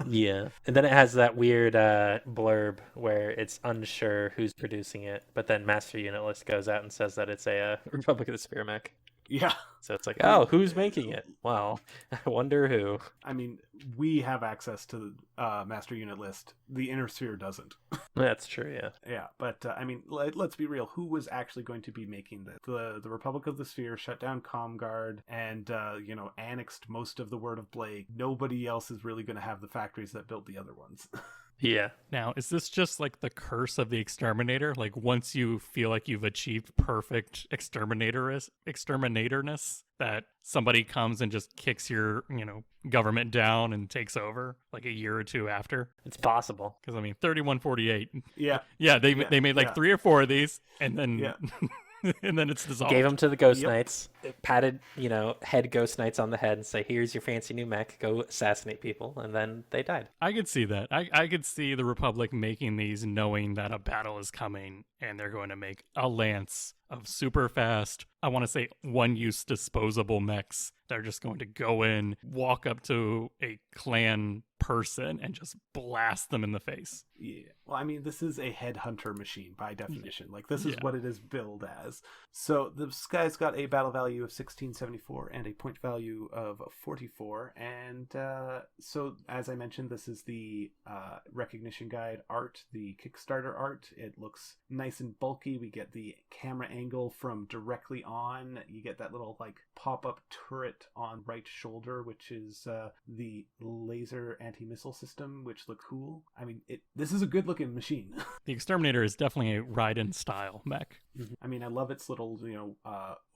Yeah. And then it has that weird blurb where it's unsure who's producing it, but then Master Unit List goes out and says that it's a Republic of the Sphere mech. Yeah. So it's like, oh, who's making it? Well, I wonder who. I mean, we have access to the Master Unit List. The Inner Sphere doesn't. That's true, yeah. Yeah, but I mean, let's be real. Who was actually going to be making this? The Republic of the Sphere shut down ComGuard and, annexed most of the Word of Blake. Nobody else is really going to have the factories that built the other ones. Yeah. Now, is this just like the curse of the Exterminator? Like once you feel like you've achieved perfect exterminatorness, that somebody comes and just kicks your, government down and takes over like a year or two after? It's possible. Because I mean, 3148. Yeah. Yeah, they made like 3 or 4 of these, and then and then it's dissolved. Gave them to the Ghost Knights, patted, head Ghost Knights on the head and say, here's your fancy new mech, go assassinate people, and then they died. I could see that. I could see the Republic making these knowing that a battle is coming, and they're going to make a lance of super fast, I want to say one-use disposable mechs that are just going to go in, walk up to a clan person, and just blast them in the face. Yeah. Well, I mean, this is a headhunter machine by definition. Like, this is what it is billed as. So this guy's got a battle value of 1674 and a point value of 44. And so, as I mentioned, this is the recognition guide art, the Kickstarter art. It looks nice and bulky. We get the camera angle from directly on. You get that little, pop-up turret on right shoulder, which is the laser anti-missile system, which look cool. I mean, this is a good-looking machine. The Exterminator is definitely a ride-in style mech. I mean, I love its little,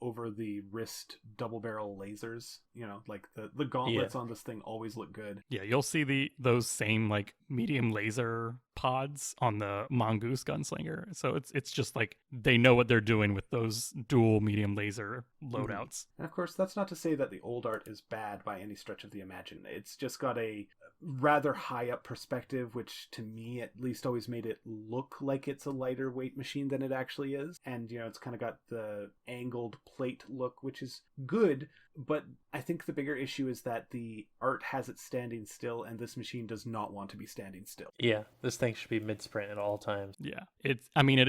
over the wrist double barrel lasers. You know, like the gauntlets on this thing always look good. Yeah, you'll see those same like medium laser pods on the Mongoose gunslinger. So it's just like they know what they're doing with those dual medium laser loadouts. And of course, that's not to say that the old art is bad by any stretch of the imagination. It's just got a rather high up perspective, which to me at least always made it look like it's a lighter weight machine than it actually is. And you know, it's kind of got the angled plate look, which is good, but I think the bigger issue is that the art has it standing still, and this machine does not want to be standing still. Yeah, this thing should be mid-sprint at all times. Yeah, it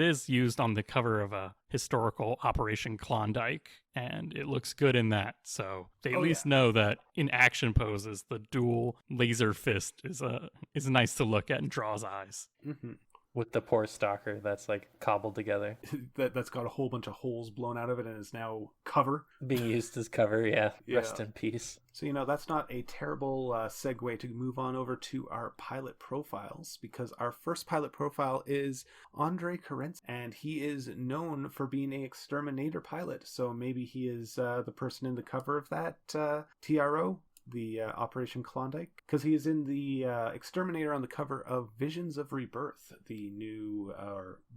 is used on the cover of a historical Operation Klondike, and it looks good in that. So they at least know that in action poses, the dual laser fist is nice to look at and draws eyes. Mm-hmm. With the poor stalker that's like cobbled together. that's got a whole bunch of holes blown out of it and is now cover. Being used as cover, yeah. Rest in peace. So, you know, that's not a terrible segue to move on over to our pilot profiles, because our first pilot profile is Andrei Kerensky, and he is known for being an Exterminator pilot. So maybe he is the person in the cover of that TRO. The Operation Klondike, because he is in the Exterminator on the cover of Visions of Rebirth, the new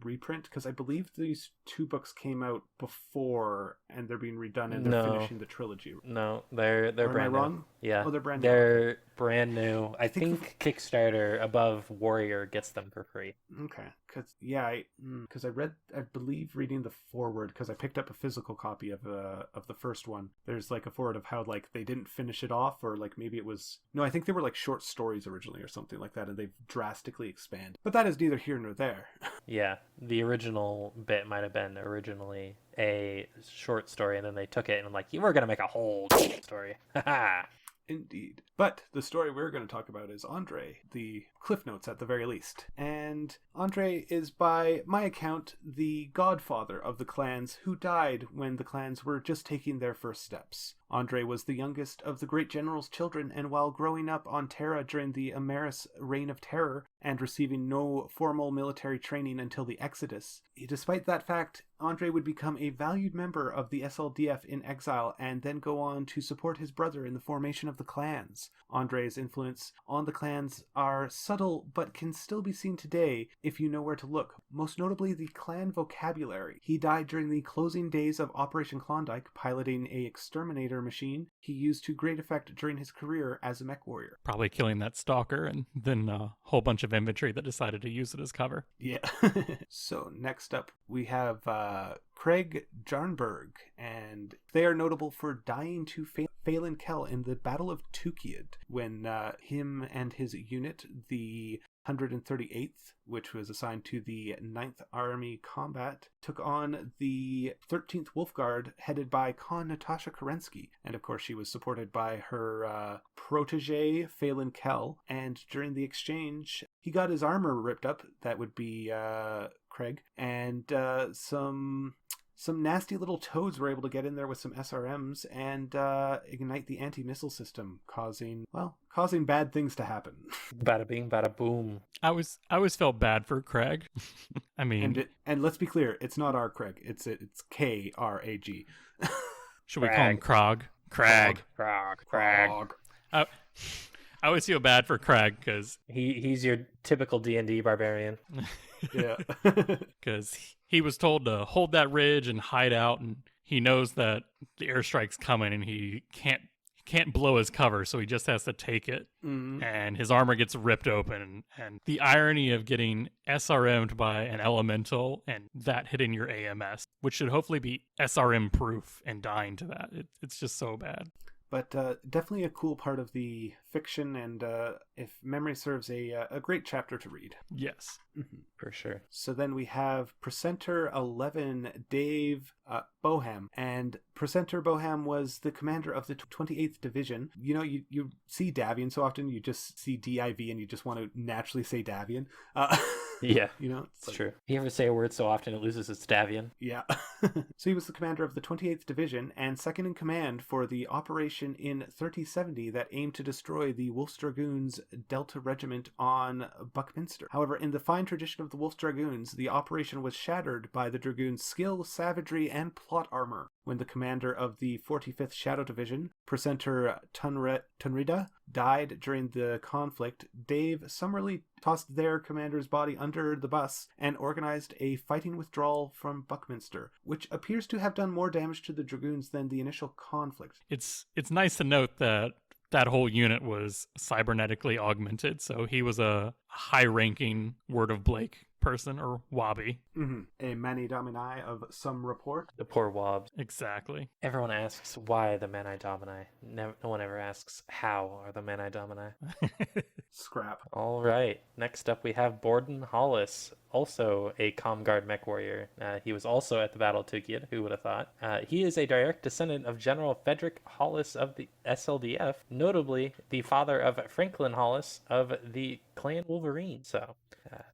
reprint, because I believe these two books came out before and they're being redone and they're finishing the trilogy. No, they're brand am I wrong? new. Yeah. Oh, they're brand new. They're brand new. I think Kickstarter above Warrior gets them for free. Okay. Because I believe reading the forward, because I picked up a physical copy of the first one. There's like a forward of how like they didn't finish it off, or like maybe it was I think they were like short stories originally or something like that, and they've drastically expanded. But that is neither here nor there. Yeah, the original bit might have been originally a short story, and then they took it and like, we're gonna make a whole story. Indeed. But the story we're going to talk about is Andrei, the Cliff Notes at the very least. And Andrei is, by my account, the godfather of the clans who died when the clans were just taking their first steps. Andrei was the youngest of the great general's children, and while growing up on Terra during the Ameris Reign of Terror and receiving no formal military training until the Exodus, despite that fact, Andrei would become a valued member of the SLDF in exile and then go on to support his brother in the formation of the clans. Andrei's influence on the clans are subtle but can still be seen today if you know where to look, most notably the clan vocabulary. He died during the closing days of Operation Klondike, piloting a Exterminator machine he used to great effect during his career as a mech warrior. Probably killing that stalker and then a whole bunch of infantry that decided to use it as cover. Yeah. So next up we have Craig Jarnberg, and they are notable for dying to Phelan Kell in the Battle of Tukiad, when him and his unit, the 138th, which was assigned to the 9th Army Combat, took on the 13th Wolf Guard, headed by Con Natasha Kerensky. And of course, she was supported by her protege, Phelan Kell. And during the exchange, he got his armor ripped up. That would be Craig. And some nasty little toads were able to get in there with some SRMs and ignite the anti-missile system, causing bad things to happen. Bada bing, bada boom. I always felt bad for Craig. I mean, and let's be clear, it's not our Craig. It's Krag. Should we call him Krog? Krag. Krag. I always feel bad for Krag because he's your typical D&D barbarian. Yeah. Because he was told to hold that ridge and hide out, and he knows that the airstrike's coming, and he can't blow his cover, so he just has to take it. Mm-hmm. And his armor gets ripped open, and the irony of getting SRM'd by an elemental and that hitting your AMS, which should hopefully be SRM proof, and dying to that. It's just so bad. But definitely a cool part of the fiction, and if memory serves, a great chapter to read. Yes. Mm-hmm. For sure. So then we have Presenter 11, Dave Boham. And Presenter Boham was the commander of the 28th Division. You know, you see Davian so often, you just see DIV and you just want to naturally say Davian. Yeah. You know, it's true. You ever say a word so often it loses its Davian? Yeah. So he was the commander of the 28th Division and second in command for the operation in 3070 that aimed to destroy the Wolf's Dragoons Delta Regiment on Buckminster. However, in the fine tradition of the Wolf's Dragoons, the operation was shattered by the Dragoons' skill, savagery, and plot armor. when the commander of the 45th Shadow Division, Presenter Tunrida, died during the conflict, Dave summarily tossed their commander's body under the bus and organized a fighting withdrawal from Buckminster, which appears to have done more damage to the Dragoons than the initial conflict. It's nice to note that that whole unit was cybernetically augmented, so he was a high-ranking Word of Blake person, or Wobby. A Mani Domini of some report. The poor Wobs. Exactly. Everyone asks why the Mani Domini. No one ever asks how are the Mani Domini. Scrap. All right. Next up, we have Borden Hollis, also a Comguard mech warrior. He was also at the Battle of Tukid, who would have thought. He is a direct descendant of General Frederick Hollis of the SLDF, notably the father of Franklin Hollis of the Clan Wolverine. So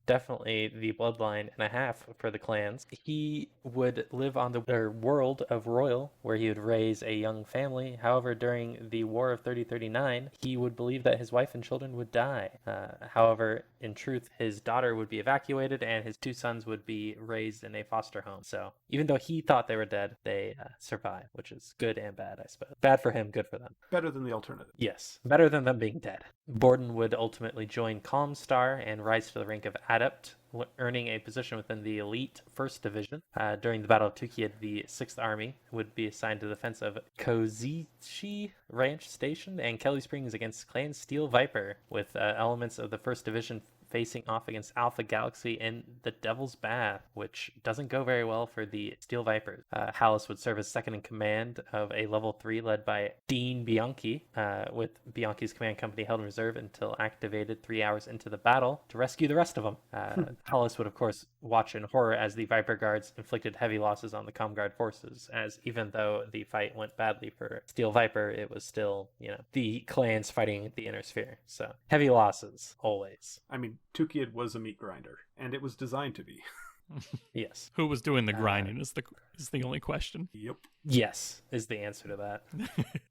definitely the bloodline and a half for the clans. He would live on the world of Royal, where he would raise a young family. However, during the War of 3039, he would believe that his wife and children would die. However, in truth, his daughter would be evacuated and his 2 sons would be raised in a foster home. So even though he thought they were dead, they survived, which is good and bad, I suppose. Bad for him, good for them. Better than the alternative. Yes, better than them being dead. Borden would ultimately join ComStar and rise to the rank of Adept, earning a position within the elite 1st Division. During the Battle of Tukid, the 6th Army would be assigned to the defense of Kozichi Ranch Station and Kelly Springs against Clan Steel Viper, with elements of the 1st Division facing off against Alpha Galaxy in the Devil's Bath, which doesn't go very well for the Steel Vipers. Hollis would serve as second in command of a level 3 led by Dean Bianchi, with Bianchi's command company held in reserve until activated 3 hours into the battle to rescue the rest of them. Hollis would, of course, watch in horror as the Viper Guards inflicted heavy losses on the ComGuard forces, as even though the fight went badly for Steel Viper, it was still, the clans fighting the Inner Sphere. So, heavy losses, always. I mean, Tukid was a meat grinder, and it was designed to be. Yes. Who was doing the grinding is the only question. Yep. Yes, is the answer to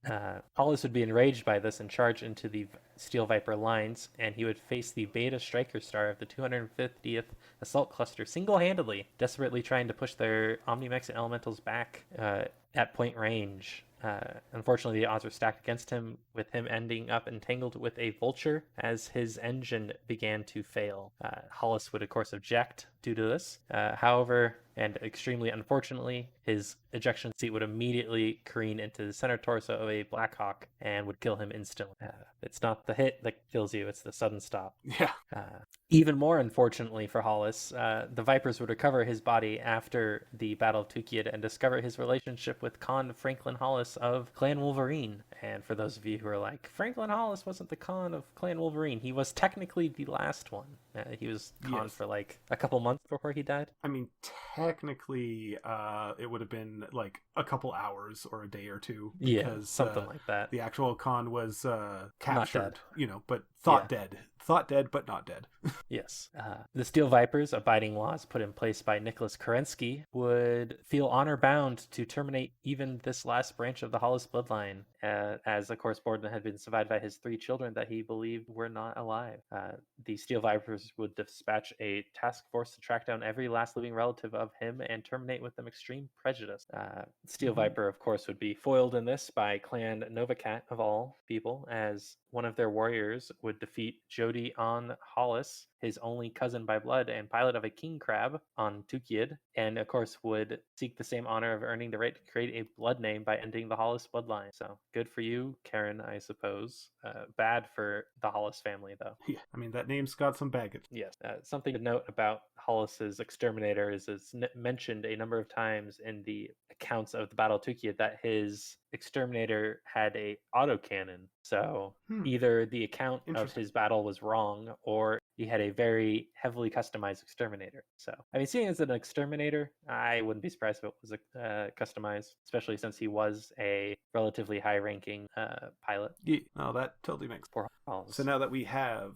that. Hollis would be enraged by this and charge into the Steel Viper lines, and he would face the Beta Striker Star of the 250th Assault Cluster single-handedly, desperately trying to push their Omnimechs and Elementals back at point range. Unfortunately, the odds were stacked against him, with him ending up entangled with a vulture as his engine began to fail. Hollis would, of course, object due to this. However, and extremely unfortunately, his ejection seat would immediately careen into the center torso of a Blackhawk and would kill him instantly. It's not the hit that kills you, it's the sudden stop. Yeah. Even more unfortunately for Hollis, the Vipers would recover his body after the Battle of Tukid and discover his relationship with Con Franklin Hollis of Clan Wolverine. And for those of you who are like, Franklin Hollis wasn't the Con of Clan Wolverine, he was technically the last one. He was Con for like a couple months before he died. I mean, technically, it would have been like a couple hours or a day or two. Because, something like that. The actual Con was captured, dead. But thought dead. Thought dead, but not dead. Yes. The Steel Vipers, abiding laws put in place by Nicholas Kerensky, would feel honor-bound to terminate even this last branch of the Hollis bloodline, as, of course, Borden had been survived by his 3 children that he believed were not alive. The Steel Vipers would dispatch a task force to track down every last living relative of him and terminate with them extreme prejudice. Steel Viper, of course, would be foiled in this by Clan Novacat, of all people, as one of their warriors would defeat Jody on Hollis, his only cousin by blood and pilot of a king crab on Tukid, and of course would seek the same honor of earning the right to create a blood name by ending the Hollis bloodline. So good for you, Karen, I suppose. Bad for the Hollis family, though. Yeah, I mean, that name's got some baggage. Yes. Something to note about Hollis's Exterminator is it's mentioned a number of times in the accounts of the Battle of Tukid that his Exterminator had a autocannon. So either the account of his battle was wrong, or he had a very heavily customized Exterminator. So, I mean, seeing as an Exterminator, I wouldn't be surprised if it was customized, especially since he was a relatively high-ranking pilot. Yeah, no, that totally makes sense. So now that we have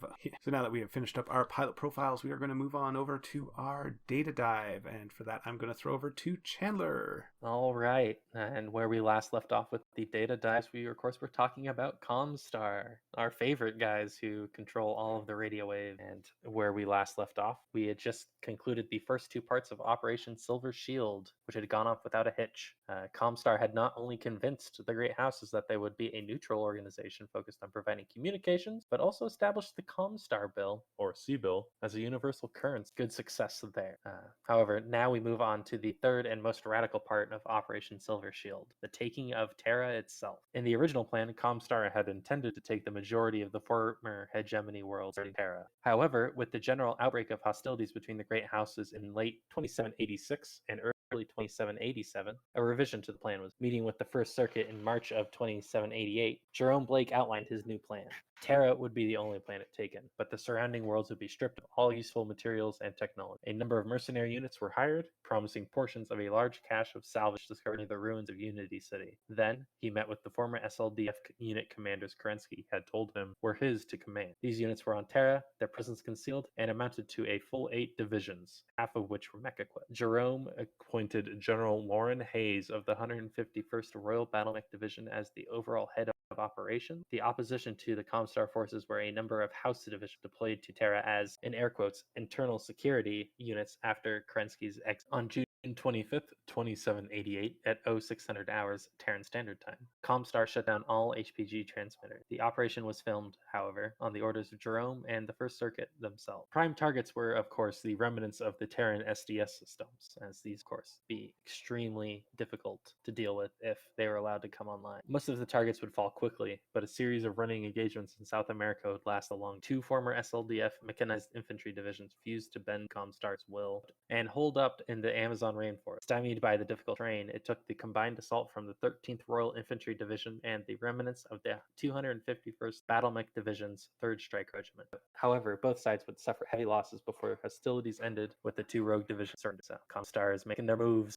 finished up our pilot profiles, we are going to move on over to our data dive, and for that, I'm going to throw over to Chandler. All right, and where we last left off off with the data dives. We, of course, were talking about ComStar, our favorite guys who control all of the radio wave. And where we last left off, we had just concluded the first two parts of Operation Silver Shield, which had gone off without a hitch. ComStar had not only convinced the Great Houses that they would be a neutral organization focused on preventing communications, but also established the ComStar Bill, or C-Bill, as a universal currency. Good success there. However, now we move on to the third and most radical part of Operation Silver Shield, the taking of Terra itself. In the original plan, ComStar had intended to take the majority of the former hegemony worlds of Terra. However, with the general outbreak of hostilities between the Great Houses in late 2786 and early 2787, a revision to the plan was meeting with the First Circuit in March of 2788. Jerome Blake outlined his new plan. Terra would be the only planet taken, but the surrounding worlds would be stripped of all useful materials and technology. A number of mercenary units were hired, promising portions of a large cache of salvage discovered near the ruins of Unity City. Then, he met with the former SLDF unit commanders Kerensky had told him were his to command. These units were on Terra, their presence concealed, and amounted to a full 8 divisions, half of which were mech equipped. Jerome appointed General Lauren Hayes of the 151st Royal Battlemech Division as the overall head of operations. The opposition to the ComStar forces were a number of House divisions deployed to Terra as, in air quotes, internal security units after Kerensky's exit on June 25th, 2788 at 0600 hours Terran Standard Time. ComStar shut down all HPG transmitters. The operation was filmed, however, on the orders of Jerome and the First Circuit themselves. Prime targets were, of course, the remnants of the Terran SDS systems, as these, of course, be extremely difficult to deal with if they were allowed to come online. Most of the targets would fall quickly, but a series of running engagements in South America would last along. 2 former SLDF mechanized infantry divisions fused to bend ComStar's will and holed up in the Amazon rainforest. Stymied by the difficult terrain, it took the combined assault from the 13th Royal Infantry Division and the remnants of the 251st Battlemech Division's 3rd Strike Regiment. However, both sides would suffer heavy losses before hostilities ended, with the 2 rogue divisions starting to sell. ComStar is making their moves.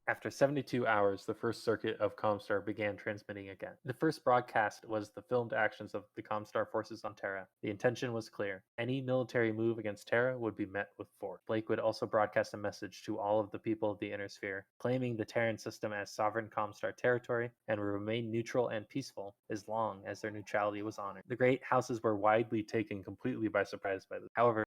After 72 hours, the First Circuit of ComStar began transmitting again. The first broadcast was the filmed actions of the ComStar forces on Terra. The intention was clear. Any military move against Terra would be met with force. Blake would also broadcast a message to all of the people of the Inner Sphere, claiming the Terran system as sovereign ComStar territory and would remain neutral and peaceful as long as their neutrality was honored. The Great Houses were widely taken completely by surprise by this. However,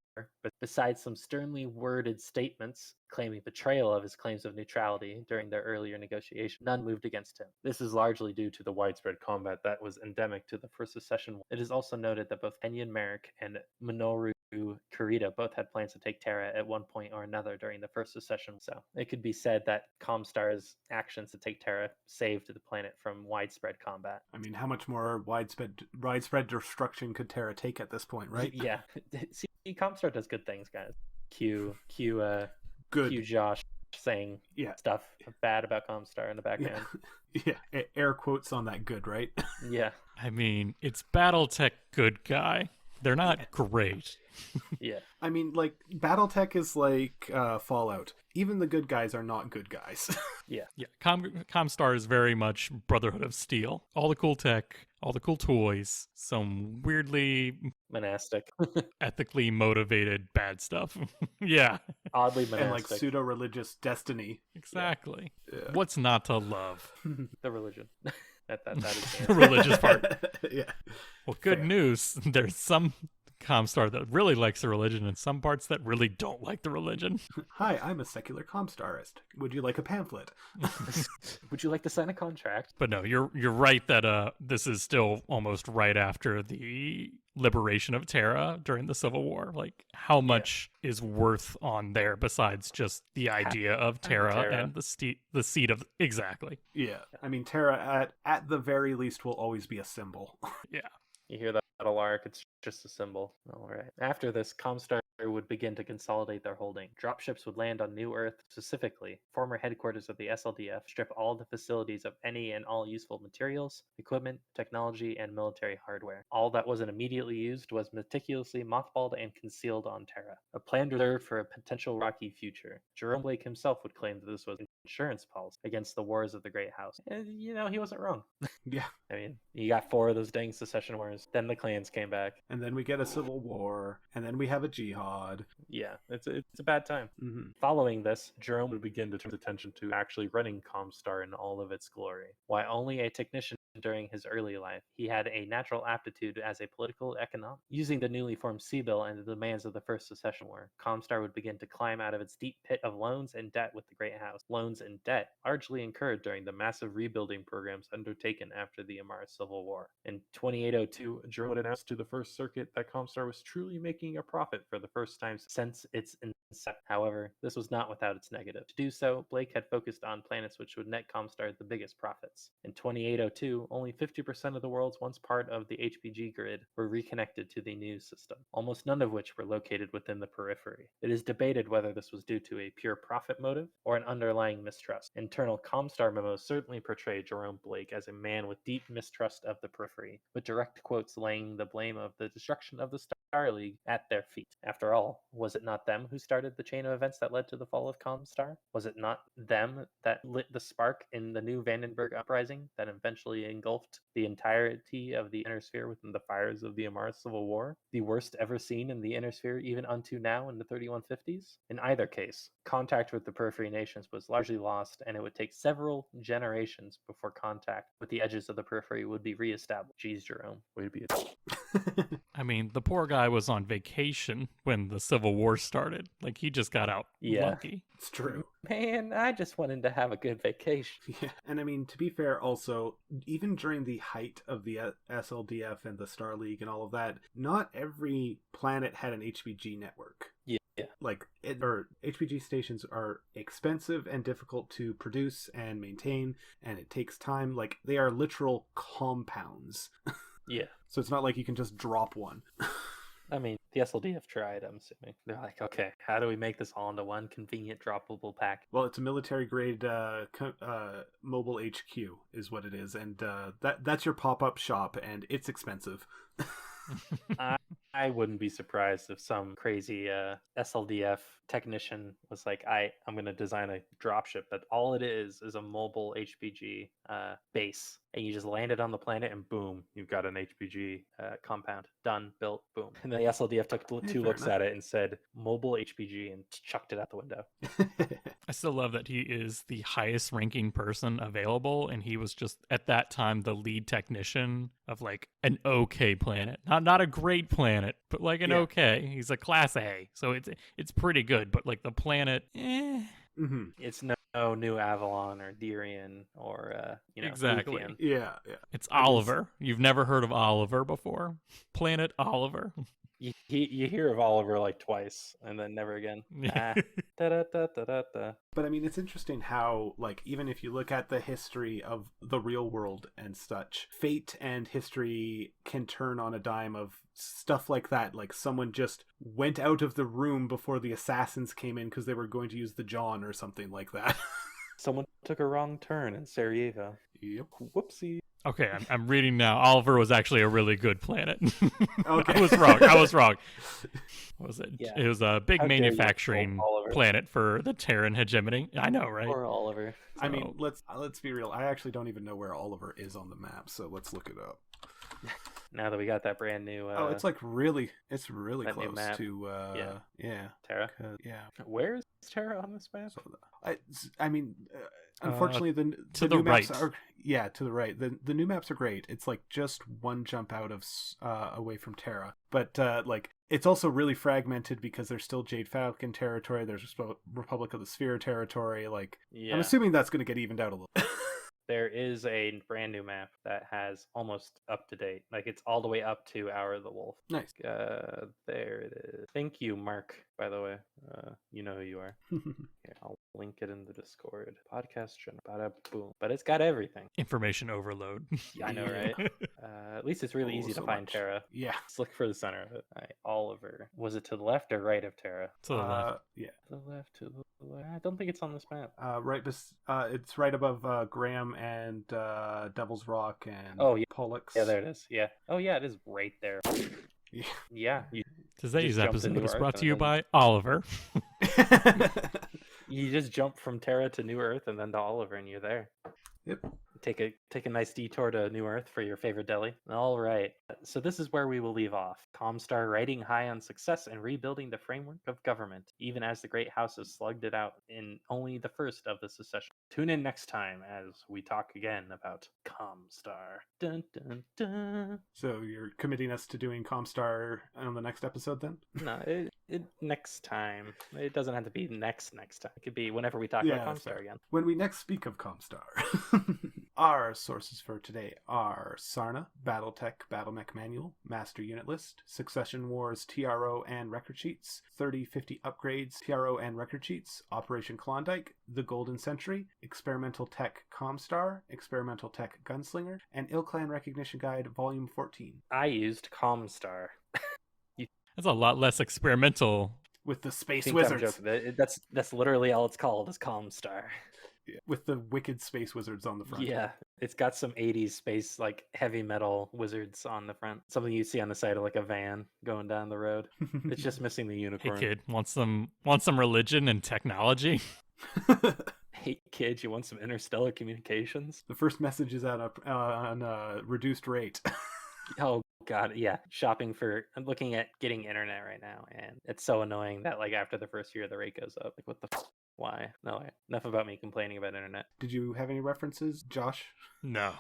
besides some sternly worded statements claiming betrayal of his claims of neutrality during their earlier negotiation, none moved against him. This is largely due to the widespread combat that was endemic to the First Secession War. It is also noted that both Kenyon Merrick and Minoru Kurita both had plans to take Terra at one point or another during the First Secession. So it could be said that ComStar's actions to take Terra saved the planet from widespread combat. I mean, how much more widespread destruction could Terra take at this point, right? Yeah. See, ComStar does good things, guys. Cue Josh saying stuff bad about ComStar in the background. Yeah, air quotes on that good, right? Yeah. I mean, it's Battletech good guy. They're not great. Yeah. I mean, like, Battletech is like Fallout. Even the good guys are not good guys. Yeah. ComStar is very much Brotherhood of Steel. All the cool tech, all the cool toys, some weirdly monastic, ethically motivated bad stuff. Yeah. Oddly monastic. And like pseudo-religious destiny. Exactly. Yeah. What's not to love? The religion. That is the religious part. Yeah. Well, good news. There's some ComStar that really likes the religion and some parts that really don't like the religion. Hi, I'm a secular ComStarist. Would you like a pamphlet? Would you like to sign a contract? But no, you're right that this is still almost right after the liberation of Terra during the Civil War. Like, how much is worth on there besides just the idea of Terra and the seat of exactly. Yeah, I mean, Terra at the very least will always be a symbol. Yeah. You hear that, Alark? It's just a symbol. All right. After this, ComStar would begin to consolidate their holding. Dropships would land on New Earth, specifically former headquarters of the SLDF, strip all the facilities of any and all useful materials, equipment, technology, and military hardware. All that wasn't immediately used was meticulously mothballed and concealed on Terra, a plan reserved for a potential rocky future. Jerome Blake himself would claim that this was insurance policy against the wars of the Great House. And, he wasn't wrong. Yeah. I mean, you got 4 of those dang secession wars. Then the clans came back. And then we get a civil war. And then we have a jihad. Yeah, it's a bad time. Mm-hmm. Following this, Jerome would begin to turn his attention to actually running ComStar in all of its glory. While only a technician during his early life, he had a natural aptitude as a political economic. Using the newly formed Sea-Bill and the demands of the First Secession War, ComStar would begin to climb out of its deep pit of loans and debt with the Great House. Loans and debt largely incurred during the massive rebuilding programs undertaken after the Amara Civil War. In 2802, Jerome would announce to the First Circuit that ComStar was truly making a profit for the first time since its inception. However, this was not without its negatives. To do so, Blake had focused on planets which would net ComStar the biggest profits. In 2802, only 50% of the world's once part of the HPG grid were reconnected to the new system, almost none of which were located within the periphery. It is debated whether this was due to a pure profit motive or an underlying mistrust. Internal ComStar memos certainly portray Jerome Blake as a man with deep mistrust of the periphery, with direct quotes laying the blame of the destruction of the Star League at their feet. After all, was it not them who started the chain of events that led to the fall of ComStar? Was it not them that lit the spark in the new Vandenberg uprising that eventually engulfed the entirety of the Inner Sphere within the fires of the Amara Civil War? The worst ever seen in the Inner Sphere even unto now in the 3150s? In either case, contact with the periphery nations was largely lost, and it would take several generations before contact with the edges of the periphery would be reestablished. Jeez, Jerome, way to be I mean, the poor guy was on vacation when the Civil War started. Like, he just got out lucky. It's true. Man, I just wanted to have a good vacation. Yeah, and I mean, to be fair, also, even during the height of the SLDF and the Star League and all of that, not every planet had an HPG network. Yeah. HPG stations are expensive and difficult to produce and maintain, and it takes time. Like, they are literal compounds. Yeah. So it's not like you can just drop one. I mean, the SLDF tried, I'm assuming. They're like, okay, how do we make this all into one convenient droppable pack? Well, it's a military-grade mobile HQ is what it is, and that's your pop-up shop, and it's expensive. I wouldn't be surprised if some crazy SLDF technician was like, I'm going to design a dropship that all it is a mobile HPG base. And you just land it on the planet and boom, you've got an HPG compound. Done, built, boom. And then the SLDF took two looks at it and said, mobile HPG, and chucked it out the window. I still love that he is the highest ranking person available, and he was just, at that time, the lead technician of like an okay planet. Not a great planet, but like an okay. He's a class A, so it's pretty good, but like the planet, Mm-hmm. It's no New Avalon or Dirian or exactly. Luthien. Yeah. It's Oliver. You've never heard of Oliver before? Planet Oliver. You hear of Oliver like twice and then never again. But I mean, it's interesting how, like, even if you look at the history of the real world and such, fate and history can turn on a dime of stuff like that. Like, someone just went out of the room before the assassins came in because they were going to use the John or something like that. Someone took a wrong turn in Sarajevo. Yep. Whoopsie. Okay, I'm reading now. Oliver was actually a really good planet. Okay. I was wrong. What was it? Yeah. It was a big manufacturing Oliver. planet for the Terran hegemony. I know, right? Poor Oliver. So, I mean, let's be real. I actually don't even know where Oliver is on the map, so let's look it up. Now that we got that brand new it's like really close map. to Terra. Yeah. Where is Terra on this map? So, I mean, unfortunately, the to new the maps right. are to the right. The new maps are great. It's like just one jump out of away from Terra, but like it's also really fragmented because there's still Jade Falcon territory. There's Republic of the Sphere territory. Like, I'm assuming that's going to get evened out a little. There is a brand new map that has almost up to date. Like, it's all the way up to Hour of the Wolf. Nice. There it is. Thank you, Mark, by the way. You know who you are. Here, I'll link it in the Discord. Podcast, bada boom. But it's got everything. Information overload. I know, right? At least it's really easy to find much. Terra. Yeah. Let's look for the center of it. All right, Oliver. Was it to the left or right of Terra? To the left. Yeah. To the left, to the left. I don't think it's on this map. It's right above Graham and Devil's Rock and Pollux. Yeah, there it is. Yeah. Oh, yeah, it is right there. Yeah. Yeah. Today's just jumped episode into is our brought to you episode. by Oliver. You just jump from Terra to New Earth and then to Oliver, and you're there. Yep. Take a nice detour to New Earth for your favorite deli. All right. So this is where we will leave off. ComStar riding high on success and rebuilding the framework of government, even as the great houses slugged it out in only the first of the secession. Tune in next time as we talk again about ComStar. Dun, dun, dun. So you're committing us to doing ComStar on the next episode then? No, it next time. It doesn't have to be next time. It could be whenever we talk about ComStar again. When we next speak of ComStar. Our sources for today are Sarna, Battletech Battlemech Manual, Master Unit List, Succession Wars TRO and Record Sheets, 3050 Upgrades TRO and Record Sheets, Operation Klondike, The Golden Century, Experimental Tech ComStar, Experimental Tech Gunslinger, and Ill Clan Recognition Guide Volume 14. I used ComStar. That's a lot less experimental. With the Space I'm Wizards. joking. That's literally all it's called, is ComStar. Yeah, with the wicked Space Wizards on the front. Yeah, it's got some 80s space, like, heavy metal wizards on the front. Something you see on the side of, like, a van going down the road. It's just missing the Hey unicorn. kid, want some religion and technology? Hey kid, you want some interstellar communications? The first message is on a reduced rate. Oh god, yeah. I'm looking at getting internet right now, and it's so annoying that, like, after the first year the rate goes up. Like, what the why? No, enough about me complaining about internet. Did you have any references, Josh? No.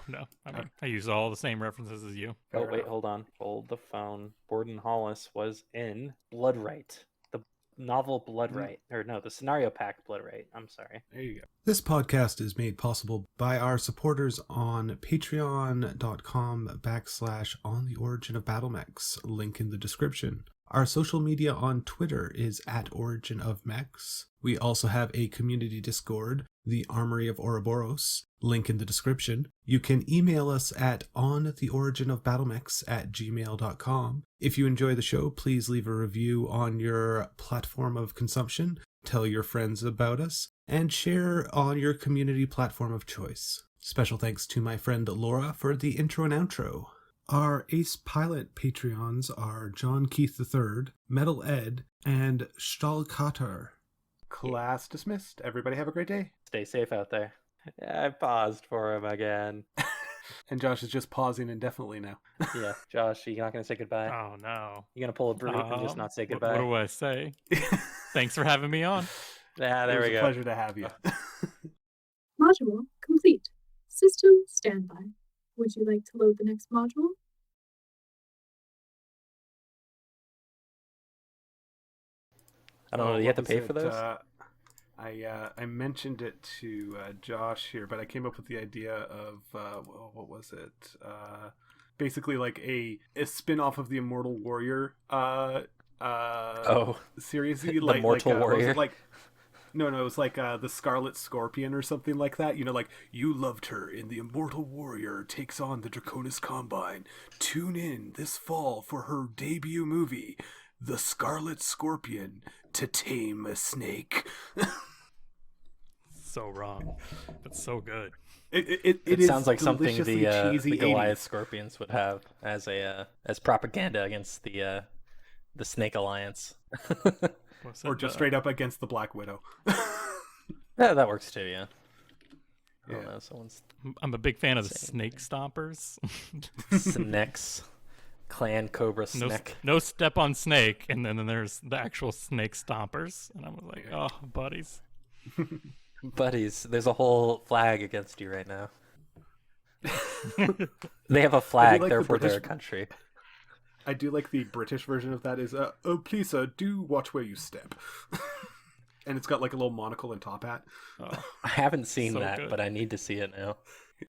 I mean, I use all the same references as you. Oh, Fair wait, enough. hold on. Hold the phone. Borden Hollis was in Bloodright. The novel Bloodright. Or no, the scenario pack Bloodright. I'm sorry. There you go. This podcast is made possible by our supporters on patreon.com/on the Origin of Battlemechs. Link in the description. Our social media on Twitter is at Origin of Mechs. We also have a community Discord, the Armory of Ouroboros. Link in the description. You can email us at ontheoriginofbattlemechs@gmail.com. If you enjoy the show, please leave a review on your platform of consumption, tell your friends about us, and share on your community platform of choice. Special thanks to my friend Laura for the intro and outro. Our Ace Pilot Patreons are John Keith III, Metal Ed, and Stahlkater. Class dismissed. Everybody have a great day. Stay safe out there. Yeah, I paused for him again. And Josh is just pausing indefinitely now. Yeah, Josh, you're not going to say goodbye? Oh no. You're going to pull a brute and just not say What goodbye? do I say? Thanks for having me on. Yeah, there It was we a go. pleasure to have you. Module complete. System standby. Would you like to load the next module? I don't know. Do you have to pay for those? I mentioned it to Josh here, but I came up with the idea of what was it? Basically, like a spin-off of the Immortal Warrior series. The Mortal Warrior. No, it was like the Scarlet Scorpion or something like that. You know, like, you loved her in The Immortal Warrior takes on the Draconis Combine. Tune in this fall for her debut movie, The Scarlet Scorpion, to tame a snake. So wrong, but so good. It sounds like something deliciously the cheesy Goliath 80s. Scorpions would have as propaganda against the Snake Alliance. What's Or it, just straight up against the Black Widow. Yeah, that works too. Yeah. I don't Yeah. know. Someone's I'm a big fan of the Same. Snake Stompers. Snacks. Clan Cobra Snack. No step on Snake, and then there's the actual Snake Stompers, and I was like, oh, buddies. Buddies, there's a whole flag against you right now. They have a flag, like the therefore they're a British- country. I do like the British version of that is, oh, please, do watch where you step. And it's got like a little monocle and top hat. Oh. I haven't seen So that, good. but I need to see it now.